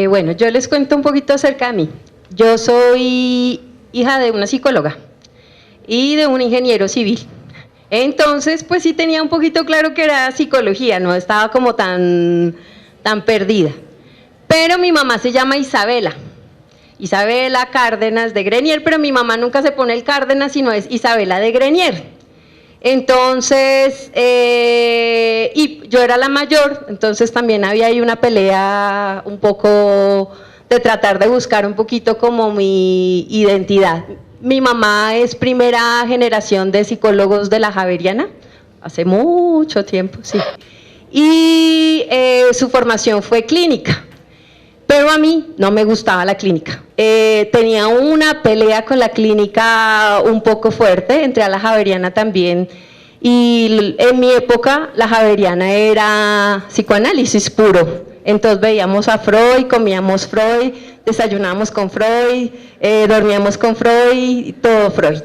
Bueno, yo les cuento un poquito acerca de mí. Yo soy hija de una psicóloga y de un ingeniero civil. Entonces, pues sí tenía un poquito claro que era psicología, no estaba como tan perdida. Pero mi mamá se llama Isabela Cárdenas de Grenier, pero mi mamá nunca se pone el Cárdenas, sino es Isabela de Grenier. Entonces, y yo era la mayor, entonces también había ahí una pelea un poco de tratar de buscar un poquito como mi identidad. Mi mamá es primera generación de psicólogos de la Javeriana, hace mucho tiempo, sí. Y su formación fue clínica. Pero a mí no me gustaba la clínica. Tenía una pelea con la clínica un poco fuerte, entré a la Javeriana también, y en mi época la Javeriana era psicoanálisis puro. Entonces veíamos a Freud, comíamos Freud, desayunábamos con Freud, dormíamos con Freud, todo Freud.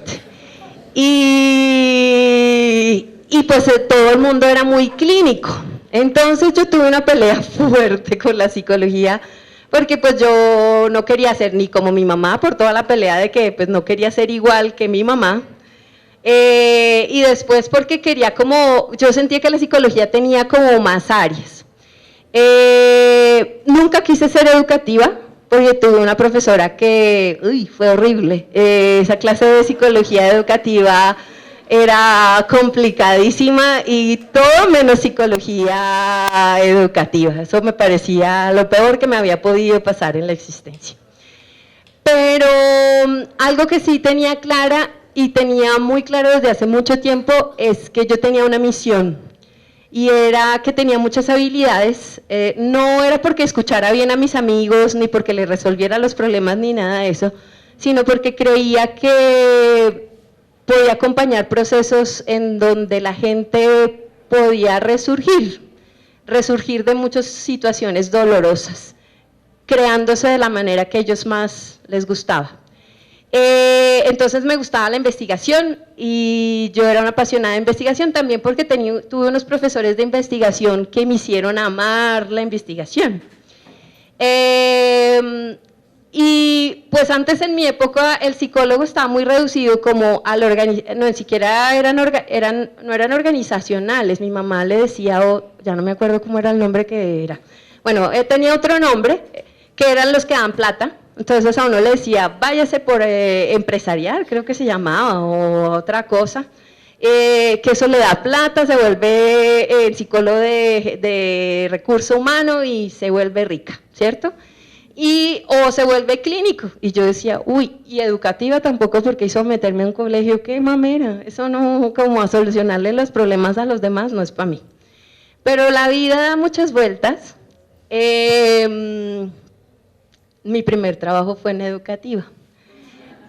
Y pues todo el mundo era muy clínico. Entonces yo tuve una pelea fuerte con la psicología, porque pues yo no quería ser ni como mi mamá, por toda la pelea de que pues no quería ser igual que mi mamá, y después porque quería como, yo sentía que la psicología tenía como más áreas. Nunca quise ser educativa, porque tuve una profesora que, fue horrible, esa clase de psicología educativa era complicadísima y todo menos psicología educativa. Eso me parecía lo peor que me había podido pasar en la existencia. Pero algo que sí tenía clara y tenía muy claro desde hace mucho tiempo es que yo tenía una misión y era que tenía muchas habilidades. No era porque escuchara bien a mis amigos ni porque les resolviera los problemas ni nada de eso, sino porque creía que podía acompañar procesos en donde la gente podía resurgir de muchas situaciones dolorosas, creándose de la manera que a ellos más les gustaba. Entonces me gustaba la investigación y yo era una apasionada de investigación también porque tuve unos profesores de investigación que me hicieron amar la investigación. Y pues antes en mi época el psicólogo estaba muy reducido como al no, ni siquiera no eran organizacionales. Mi mamá le decía, ya no me acuerdo cómo era el nombre que era. Bueno, tenía otro nombre, que eran los que dan plata. Entonces a uno le decía, váyase por empresarial, creo que se llamaba, o otra cosa. Que eso le da plata, se vuelve el psicólogo de recurso humano y se vuelve rica, ¿cierto? O se vuelve clínico, y yo decía, y educativa tampoco, porque hizo meterme a un colegio, qué mamera, eso no, como a solucionarle los problemas a los demás, no es para mí. Pero la vida da muchas vueltas. Mi primer trabajo fue en educativa,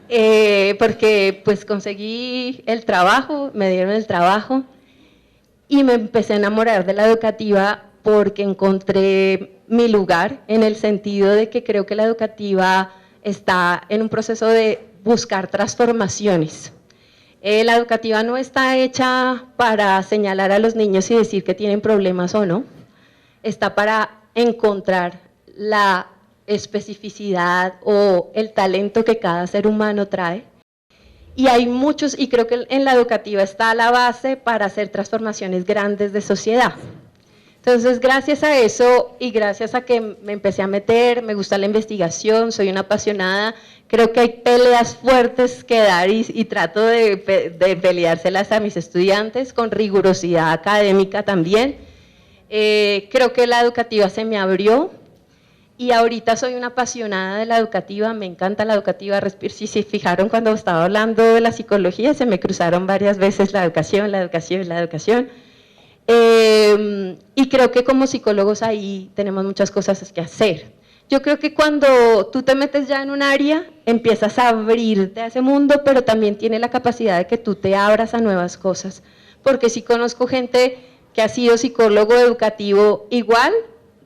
porque pues conseguí el trabajo, me dieron el trabajo, y me empecé a enamorar de la educativa porque encontré mi lugar, en el sentido de que creo que la educativa está en un proceso de buscar transformaciones. La educativa no está hecha para señalar a los niños y decir que tienen problemas o no, está para encontrar la especificidad o el talento que cada ser humano trae. Y hay muchos, y creo que en la educativa está la base para hacer transformaciones grandes de sociedad. Entonces, gracias a eso y gracias a que me empecé a meter, me gusta la investigación, soy una apasionada, creo que hay peleas fuertes que dar y trato de peleárselas a mis estudiantes con rigurosidad académica también. Creo que la educativa se me abrió y ahorita soy una apasionada de la educativa, me encanta la educativa. Si se fijaron cuando estaba hablando de la psicología, se me cruzaron varias veces la educación. Y creo que como psicólogos ahí tenemos muchas cosas que hacer. Yo creo que cuando tú te metes ya en un área, empiezas a abrirte a ese mundo, pero también tiene la capacidad de que tú te abras a nuevas cosas. Porque sí conozco gente que ha sido psicólogo educativo igual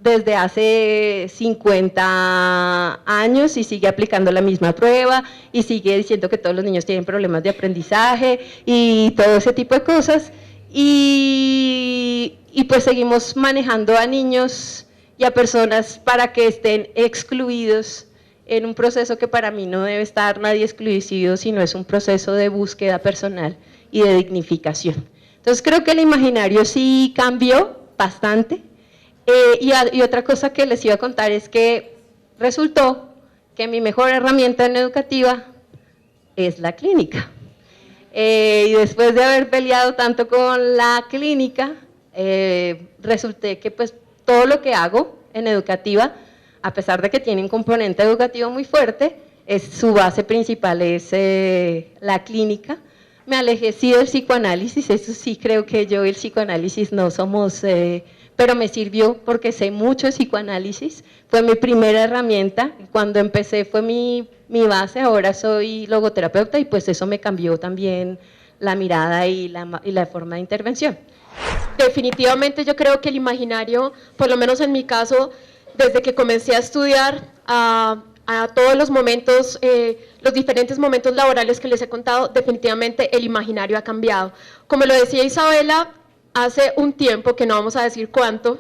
desde hace 50 años y sigue aplicando la misma prueba y sigue diciendo que todos los niños tienen problemas de aprendizaje y todo ese tipo de cosas. Y pues seguimos manejando a niños y a personas para que estén excluidos en un proceso que para mí no debe estar nadie excluido, sino es un proceso de búsqueda personal y de dignificación. Entonces creo que el imaginario sí cambió bastante. Y otra cosa que les iba a contar es que resultó que mi mejor herramienta en educativa es la clínica. Y después de haber peleado tanto con la clínica, resulté que pues todo lo que hago en educativa, a pesar de que tiene un componente educativo muy fuerte, su base principal es la clínica. Me alejé sí del psicoanálisis, eso sí creo que yo y el psicoanálisis no somos, pero me sirvió porque sé mucho de psicoanálisis, fue mi primera herramienta, cuando empecé fue mi base, ahora soy logoterapeuta y pues eso me cambió también la mirada y la forma de intervención. Definitivamente yo creo que el imaginario, por lo menos en mi caso, desde que comencé a estudiar a todos los momentos, los diferentes momentos laborales que les he contado, definitivamente el imaginario ha cambiado. Como lo decía Isabela, hace un tiempo, que no vamos a decir cuánto,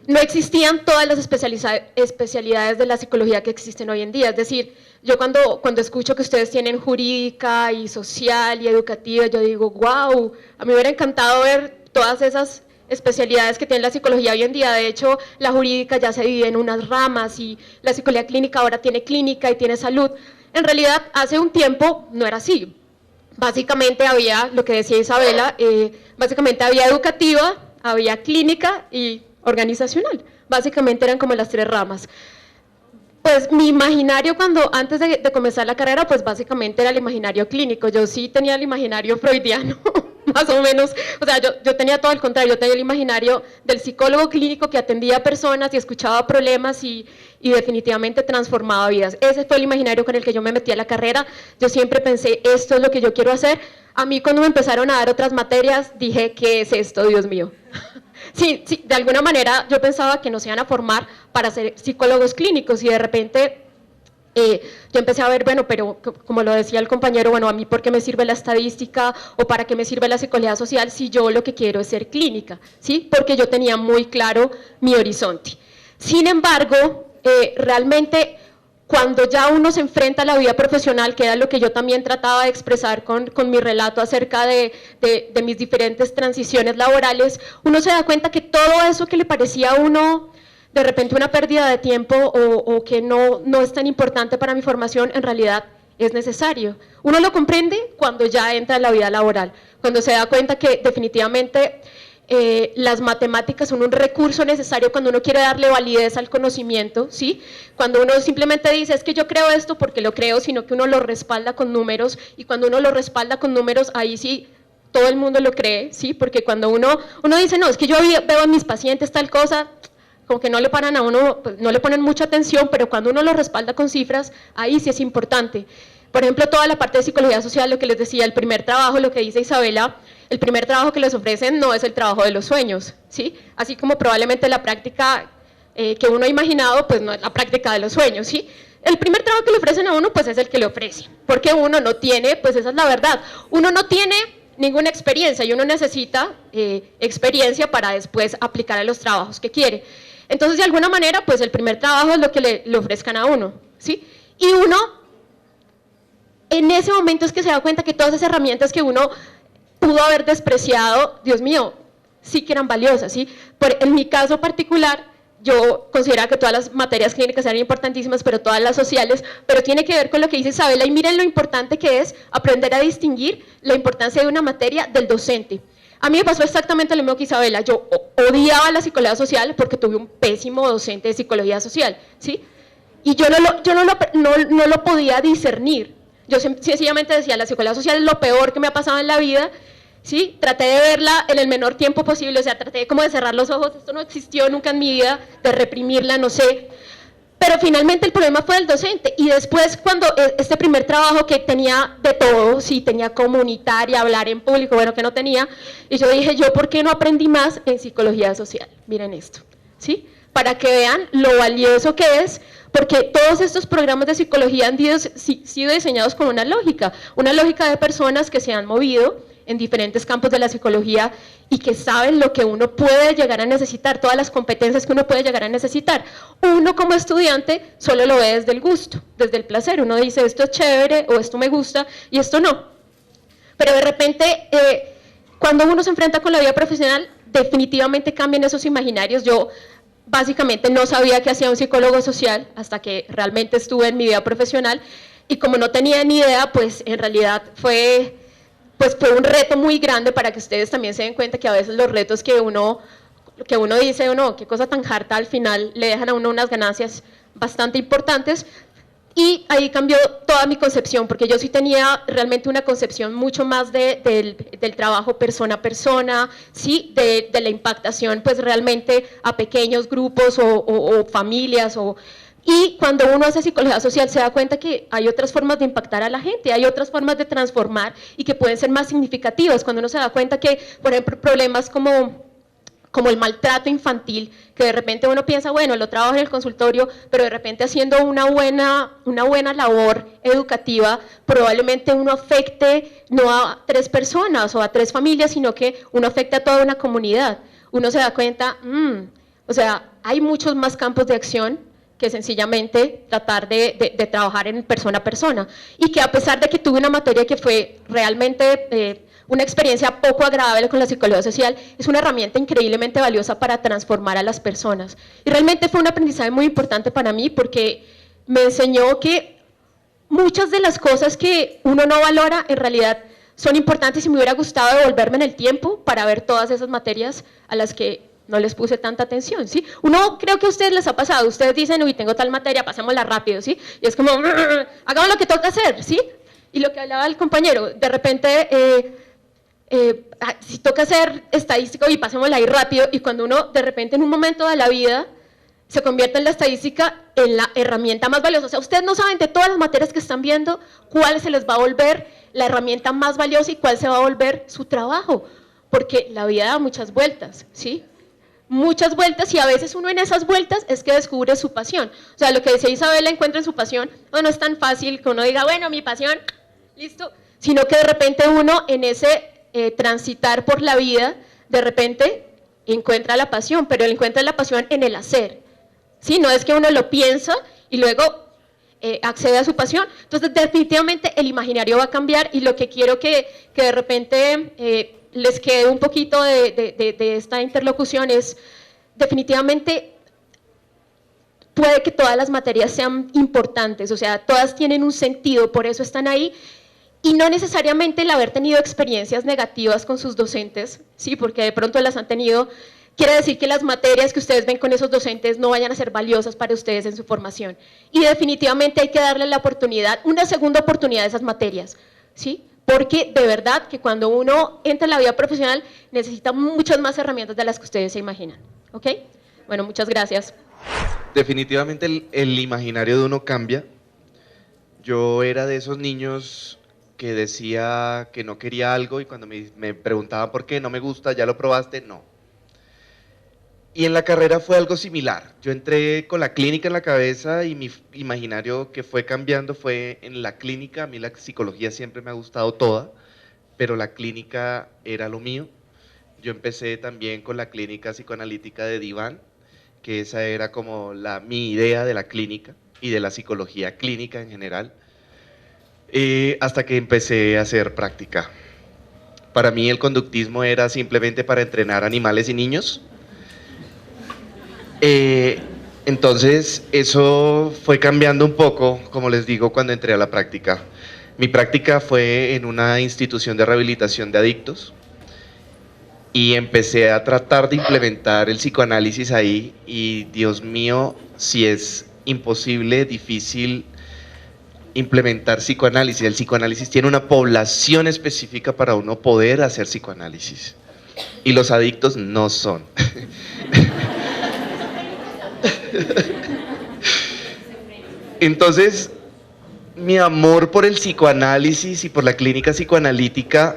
no existían todas las especialidades de la psicología que existen hoy en día. Es decir, yo cuando escucho que ustedes tienen jurídica y social y educativa, yo digo, wow, a mí me hubiera encantado ver todas esas especialidades que tiene la psicología hoy en día. De hecho, la jurídica ya se divide en unas ramas y la psicología clínica ahora tiene clínica y tiene salud. En realidad, hace un tiempo no era así. Básicamente había, lo que decía Isabela, básicamente había educativa, había clínica y organizacional. Básicamente eran como las tres ramas. Pues mi imaginario antes de comenzar la carrera, pues básicamente era el imaginario clínico. Yo sí tenía el imaginario freudiano, más o menos. O sea, yo tenía todo el contrario, yo tenía el imaginario del psicólogo clínico que atendía a personas y escuchaba problemas y definitivamente transformaba vidas. Ese fue el imaginario con el que yo me metí a la carrera. Yo siempre pensé, esto es lo que yo quiero hacer. A mí cuando me empezaron a dar otras materias, dije, ¿qué es esto, Dios mío? Sí, de alguna manera yo pensaba que nos iban a formar para ser psicólogos clínicos y de repente yo empecé a ver, bueno, pero como lo decía el compañero, bueno, a mí ¿por qué me sirve la estadística o para qué me sirve la psicología social si yo lo que quiero es ser clínica? ¿Sí? Porque yo tenía muy claro mi horizonte. Sin embargo, realmente cuando ya uno se enfrenta a la vida profesional, que era lo que yo también trataba de expresar con mi relato acerca de mis diferentes transiciones laborales, uno se da cuenta que todo eso que le parecía a uno de repente una pérdida de tiempo o que no es tan importante para mi formación, en realidad es necesario. Uno lo comprende cuando ya entra en la vida laboral, cuando se da cuenta que definitivamente las matemáticas son un recurso necesario cuando uno quiere darle validez al conocimiento, ¿sí? Cuando uno simplemente dice, es que yo creo esto porque lo creo, sino que uno lo respalda con números, y cuando uno lo respalda con números, ahí sí todo el mundo lo cree, ¿sí? Porque cuando uno dice, no, es que yo veo en mis pacientes tal cosa, como que no le paran a uno, pues, no le ponen mucha atención, pero cuando uno lo respalda con cifras, ahí sí es importante. Por ejemplo, toda la parte de psicología social, lo que les decía, el primer trabajo, lo que dice Isabela, el primer trabajo que les ofrecen no es el trabajo de los sueños, ¿sí? Así como probablemente la práctica que uno ha imaginado, pues no es la práctica de los sueños, ¿sí? El primer trabajo que le ofrecen a uno, pues es el que le ofrece, porque uno no tiene, pues esa es la verdad, uno no tiene ninguna experiencia y uno necesita experiencia para después aplicar a los trabajos que quiere. Entonces, de alguna manera, pues el primer trabajo es lo que le ofrezcan a uno, ¿sí? Y uno, en ese momento es que se da cuenta que todas esas herramientas que uno pudo haber despreciado, Dios mío, sí que eran valiosas, ¿sí? En mi caso particular, yo consideraba que todas las materias clínicas eran importantísimas, pero todas las sociales, pero tiene que ver con lo que dice Isabela, y miren lo importante que es aprender a distinguir la importancia de una materia del docente. A mí me pasó exactamente lo mismo que Isabela, yo odiaba la psicología social porque tuve un pésimo docente de psicología social, ¿sí? Y yo no lo podía discernir. Yo sencillamente decía, la psicología social es lo peor que me ha pasado en la vida, ¿sí? Traté de verla en el menor tiempo posible, o sea, traté como de cerrar los ojos, esto no existió nunca en mi vida, de reprimirla, no sé. Pero finalmente el problema fue el docente, y después cuando este primer trabajo que tenía de todo, sí, tenía comunitaria, hablar en público, bueno, que no tenía, y yo dije, ¿yo por qué no aprendí más en psicología social? Miren esto, ¿sí? Para que vean lo valioso que es, porque todos estos programas de psicología han sido diseñados con una lógica de personas que se han movido en diferentes campos de la psicología y que saben lo que uno puede llegar a necesitar, todas las competencias que uno puede llegar a necesitar. Uno como estudiante solo lo ve desde el gusto, desde el placer, uno dice esto es chévere o esto me gusta y esto no. Pero de repente cuando uno se enfrenta con la vida profesional, definitivamente cambian esos imaginarios. Yo básicamente no sabía qué hacía un psicólogo social hasta que realmente estuve en mi vida profesional, y como no tenía ni idea, pues en realidad fue un reto muy grande, para que ustedes también se den cuenta que a veces los retos que uno dice, no, qué cosa tan harta, al final le dejan a uno unas ganancias bastante importantes. Y ahí cambió toda mi concepción, porque yo sí tenía realmente una concepción mucho más del trabajo persona a persona, ¿sí? de la impactación pues realmente a pequeños grupos o familias. Y cuando uno hace psicología social se da cuenta que hay otras formas de impactar a la gente, hay otras formas de transformar y que pueden ser más significativas. Cuando uno se da cuenta que, por ejemplo, problemas como el maltrato infantil, que de repente uno piensa, bueno, lo trabajo en el consultorio, pero de repente haciendo una buena labor educativa, probablemente uno afecte no a 3 personas o a 3 familias, sino que uno afecte a toda una comunidad. Uno se da cuenta, o sea, hay muchos más campos de acción que sencillamente tratar de trabajar en persona a persona, y que a pesar de que tuve una materia que fue realmente una experiencia poco agradable con la psicología social, es una herramienta increíblemente valiosa para transformar a las personas. Y realmente fue un aprendizaje muy importante para mí, porque me enseñó que muchas de las cosas que uno no valora en realidad son importantes, y me hubiera gustado devolverme en el tiempo para ver todas esas materias a las que no les puse tanta atención, ¿sí? Creo que a ustedes les ha pasado, ustedes dicen, uy, tengo tal materia, pasémosla rápido, ¿sí? Y es como, hagamos lo que toca hacer, ¿sí? Y lo que hablaba el compañero, de repente, si toca hacer estadística, y pasémosla ahí rápido, y cuando uno de repente en un momento de la vida se convierte en la estadística en la herramienta más valiosa. O sea, ustedes no saben de todas las materias que están viendo cuál se les va a volver la herramienta más valiosa y cuál se va a volver su trabajo, porque la vida da muchas vueltas, ¿sí? Muchas vueltas, y a veces uno en esas vueltas es que descubre su pasión. O sea, lo que decía Isabela, encuentra en su pasión, no es tan fácil que uno diga, bueno, mi pasión, listo, sino que de repente uno en ese transitar por la vida, de repente encuentra la pasión, pero él encuentra la pasión en el hacer, ¿sí? No es que uno lo piensa y luego accede a su pasión. Entonces definitivamente el imaginario va a cambiar, y lo que quiero que de repente les quede un poquito de esta interlocución es, definitivamente puede que todas las materias sean importantes, o sea, todas tienen un sentido, por eso están ahí. Y no necesariamente el haber tenido experiencias negativas con sus docentes, ¿sí? Porque de pronto las han tenido, quiere decir que las materias que ustedes ven con esos docentes no vayan a ser valiosas para ustedes en su formación. Y definitivamente hay que darle la oportunidad, una segunda oportunidad a esas materias, ¿sí? Porque de verdad que cuando uno entra en la vida profesional necesita muchas más herramientas de las que ustedes se imaginan, ¿ok? Bueno, muchas gracias. Definitivamente el imaginario de uno cambia. Yo era de esos niños que decía que no quería algo, y cuando me preguntaban por qué, no me gusta, ¿ya lo probaste? No. Y en la carrera fue algo similar. Yo entré con la clínica en la cabeza, y mi imaginario que fue cambiando fue en la clínica. A mí la psicología siempre me ha gustado toda, pero la clínica era lo mío. Yo empecé también con la clínica psicoanalítica de Diván, que esa era como mi idea de la clínica y de la psicología clínica en general. Hasta que empecé a hacer práctica. Para mí el conductismo era simplemente para entrenar animales y niños. Entonces eso fue cambiando un poco, como les digo, cuando entré a la práctica. Mi práctica fue en una institución de rehabilitación de adictos, y empecé a tratar de implementar el psicoanálisis ahí, y Dios mío, si es imposible, difícil implementar psicoanálisis. El psicoanálisis tiene una población específica para uno poder hacer psicoanálisis, y los adictos no son. Entonces, mi amor por el psicoanálisis y por la clínica psicoanalítica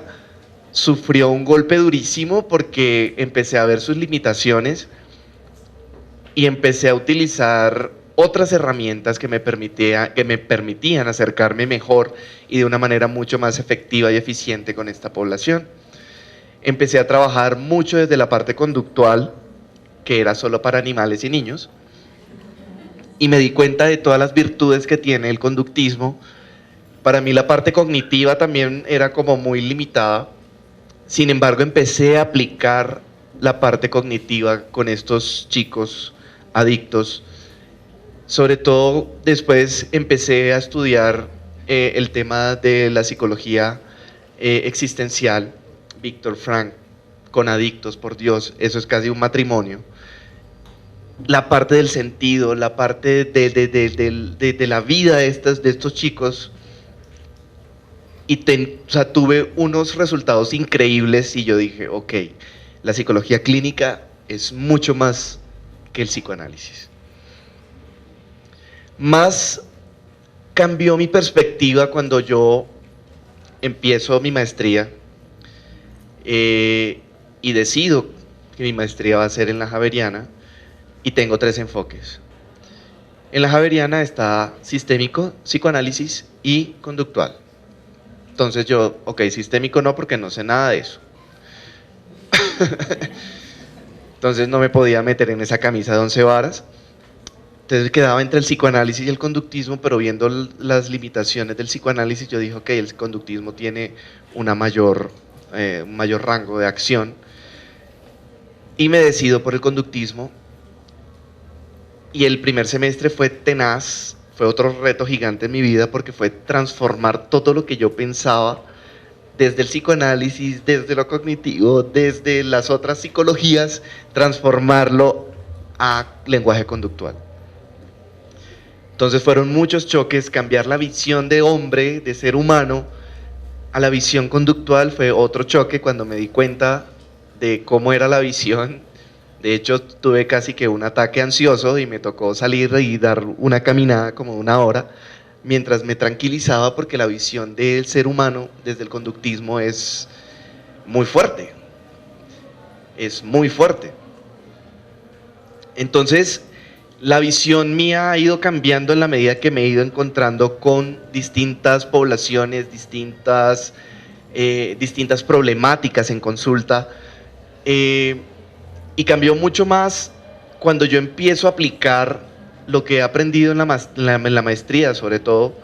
sufrió un golpe durísimo, porque empecé a ver sus limitaciones y empecé a utilizar otras herramientas que me permitían acercarme mejor y de una manera mucho más efectiva y eficiente con esta población. Empecé a trabajar mucho desde la parte conductual, que era solo para animales y niños, y me di cuenta de todas las virtudes que tiene el conductismo. Para mí la parte cognitiva también era como muy limitada. Sin embargo, empecé a aplicar la parte cognitiva con estos chicos adictos. Sobre todo después empecé a estudiar el tema de la psicología existencial, Viktor Frankl, con adictos, por Dios, eso es casi un matrimonio. La parte del sentido, la parte de la vida de estos chicos, y tuve unos resultados increíbles y yo dije, ok, la psicología clínica es mucho más que el psicoanálisis. Más cambió mi perspectiva cuando yo empiezo mi maestría y decido que mi maestría va a ser en la Javeriana y tengo 3 enfoques. En la Javeriana está sistémico, psicoanálisis y conductual. Entonces yo, ok, sistémico no porque no sé nada de eso. Entonces no me podía meter en esa camisa de 11 varas. Entonces quedaba entre el psicoanálisis y el conductismo, pero viendo las limitaciones del psicoanálisis, yo dije, ok, el conductismo tiene un mayor rango de acción, y me decido por el conductismo, y el primer semestre fue tenaz, fue otro reto gigante en mi vida, porque fue transformar todo lo que yo pensaba, desde el psicoanálisis, desde lo cognitivo, desde las otras psicologías, transformarlo a lenguaje conductual. Entonces fueron muchos choques, cambiar la visión de hombre, de ser humano, a la visión conductual fue otro choque cuando me di cuenta de cómo era la visión. De hecho, tuve casi que un ataque ansioso y me tocó salir y dar una caminada como de 1 hora, mientras me tranquilizaba porque la visión del ser humano desde el conductismo es muy fuerte. Es muy fuerte. Entonces, la visión mía ha ido cambiando en la medida que me he ido encontrando con distintas poblaciones, distintas problemáticas en consulta, y cambió mucho más cuando yo empiezo a aplicar lo que he aprendido en la maestría, sobre todo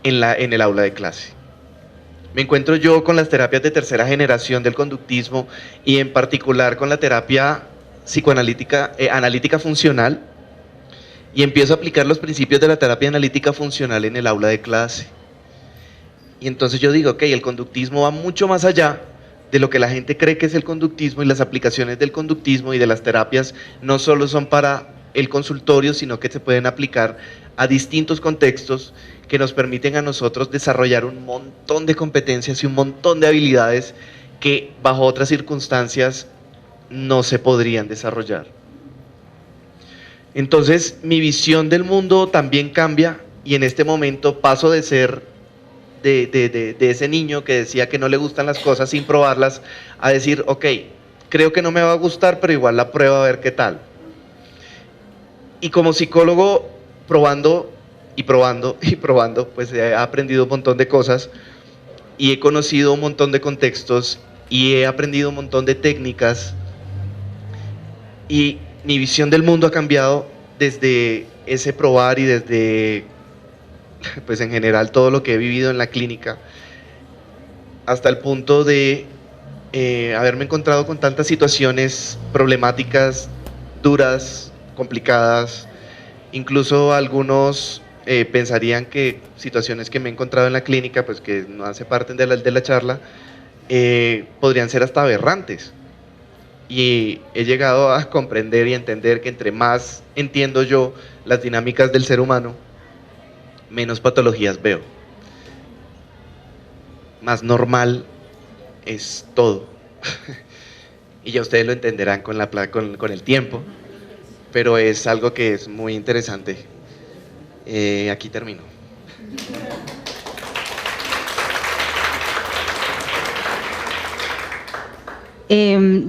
en el aula de clase. Me encuentro yo con las terapias de tercera generación del conductismo y en particular con la terapia psicoanalítica analítica funcional, y empiezo a aplicar los principios de la terapia analítica funcional en el aula de clase. Y entonces yo digo, ok, el conductismo va mucho más allá de lo que la gente cree que es el conductismo, y las aplicaciones del conductismo y de las terapias no solo son para el consultorio, sino que se pueden aplicar a distintos contextos que nos permiten a nosotros desarrollar un montón de competencias y un montón de habilidades que bajo otras circunstancias no se podrían desarrollar. Entonces mi visión del mundo también cambia, y en este momento paso de ser de ese niño que decía que no le gustan las cosas sin probarlas, a decir, ok, creo que no me va a gustar, pero igual la pruebo a ver qué tal. Y como psicólogo, probando y probando y probando, pues he aprendido un montón de cosas y he conocido un montón de contextos y he aprendido un montón de técnicas, y mi visión del mundo ha cambiado desde ese probar y desde, pues en general, todo lo que he vivido en la clínica, hasta el punto de haberme encontrado con tantas situaciones problemáticas, duras, complicadas. Incluso algunos pensarían que situaciones que me he encontrado en la clínica, pues que no hace parte de la charla, podrían ser hasta aberrantes. Y he llegado a comprender y entender que entre más entiendo yo las dinámicas del ser humano, menos patologías veo. Más normal es todo. Y ya ustedes lo entenderán con el tiempo, pero es algo que es muy interesante. Aquí termino.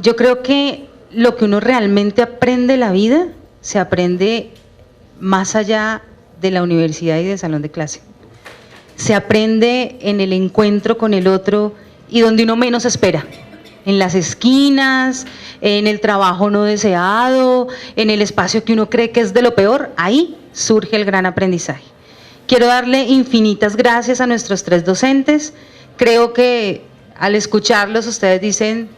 Yo creo que lo que uno realmente aprende en la vida se aprende más allá de la universidad y del salón de clase. Se aprende en el encuentro con el otro y donde uno menos espera, en las esquinas, en el trabajo no deseado, en el espacio que uno cree que es de lo peor. Ahí surge el gran aprendizaje. Quiero darle infinitas gracias a nuestros 3 docentes. Creo que al escucharlos ustedes dicen,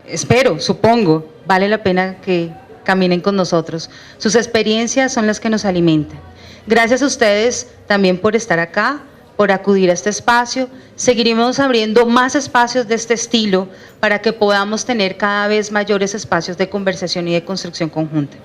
espero, supongo, vale la pena que caminen con nosotros. Sus experiencias son las que nos alimentan. Gracias a ustedes también por estar acá, por acudir a este espacio. Seguiremos abriendo más espacios de este estilo para que podamos tener cada vez mayores espacios de conversación y de construcción conjunta.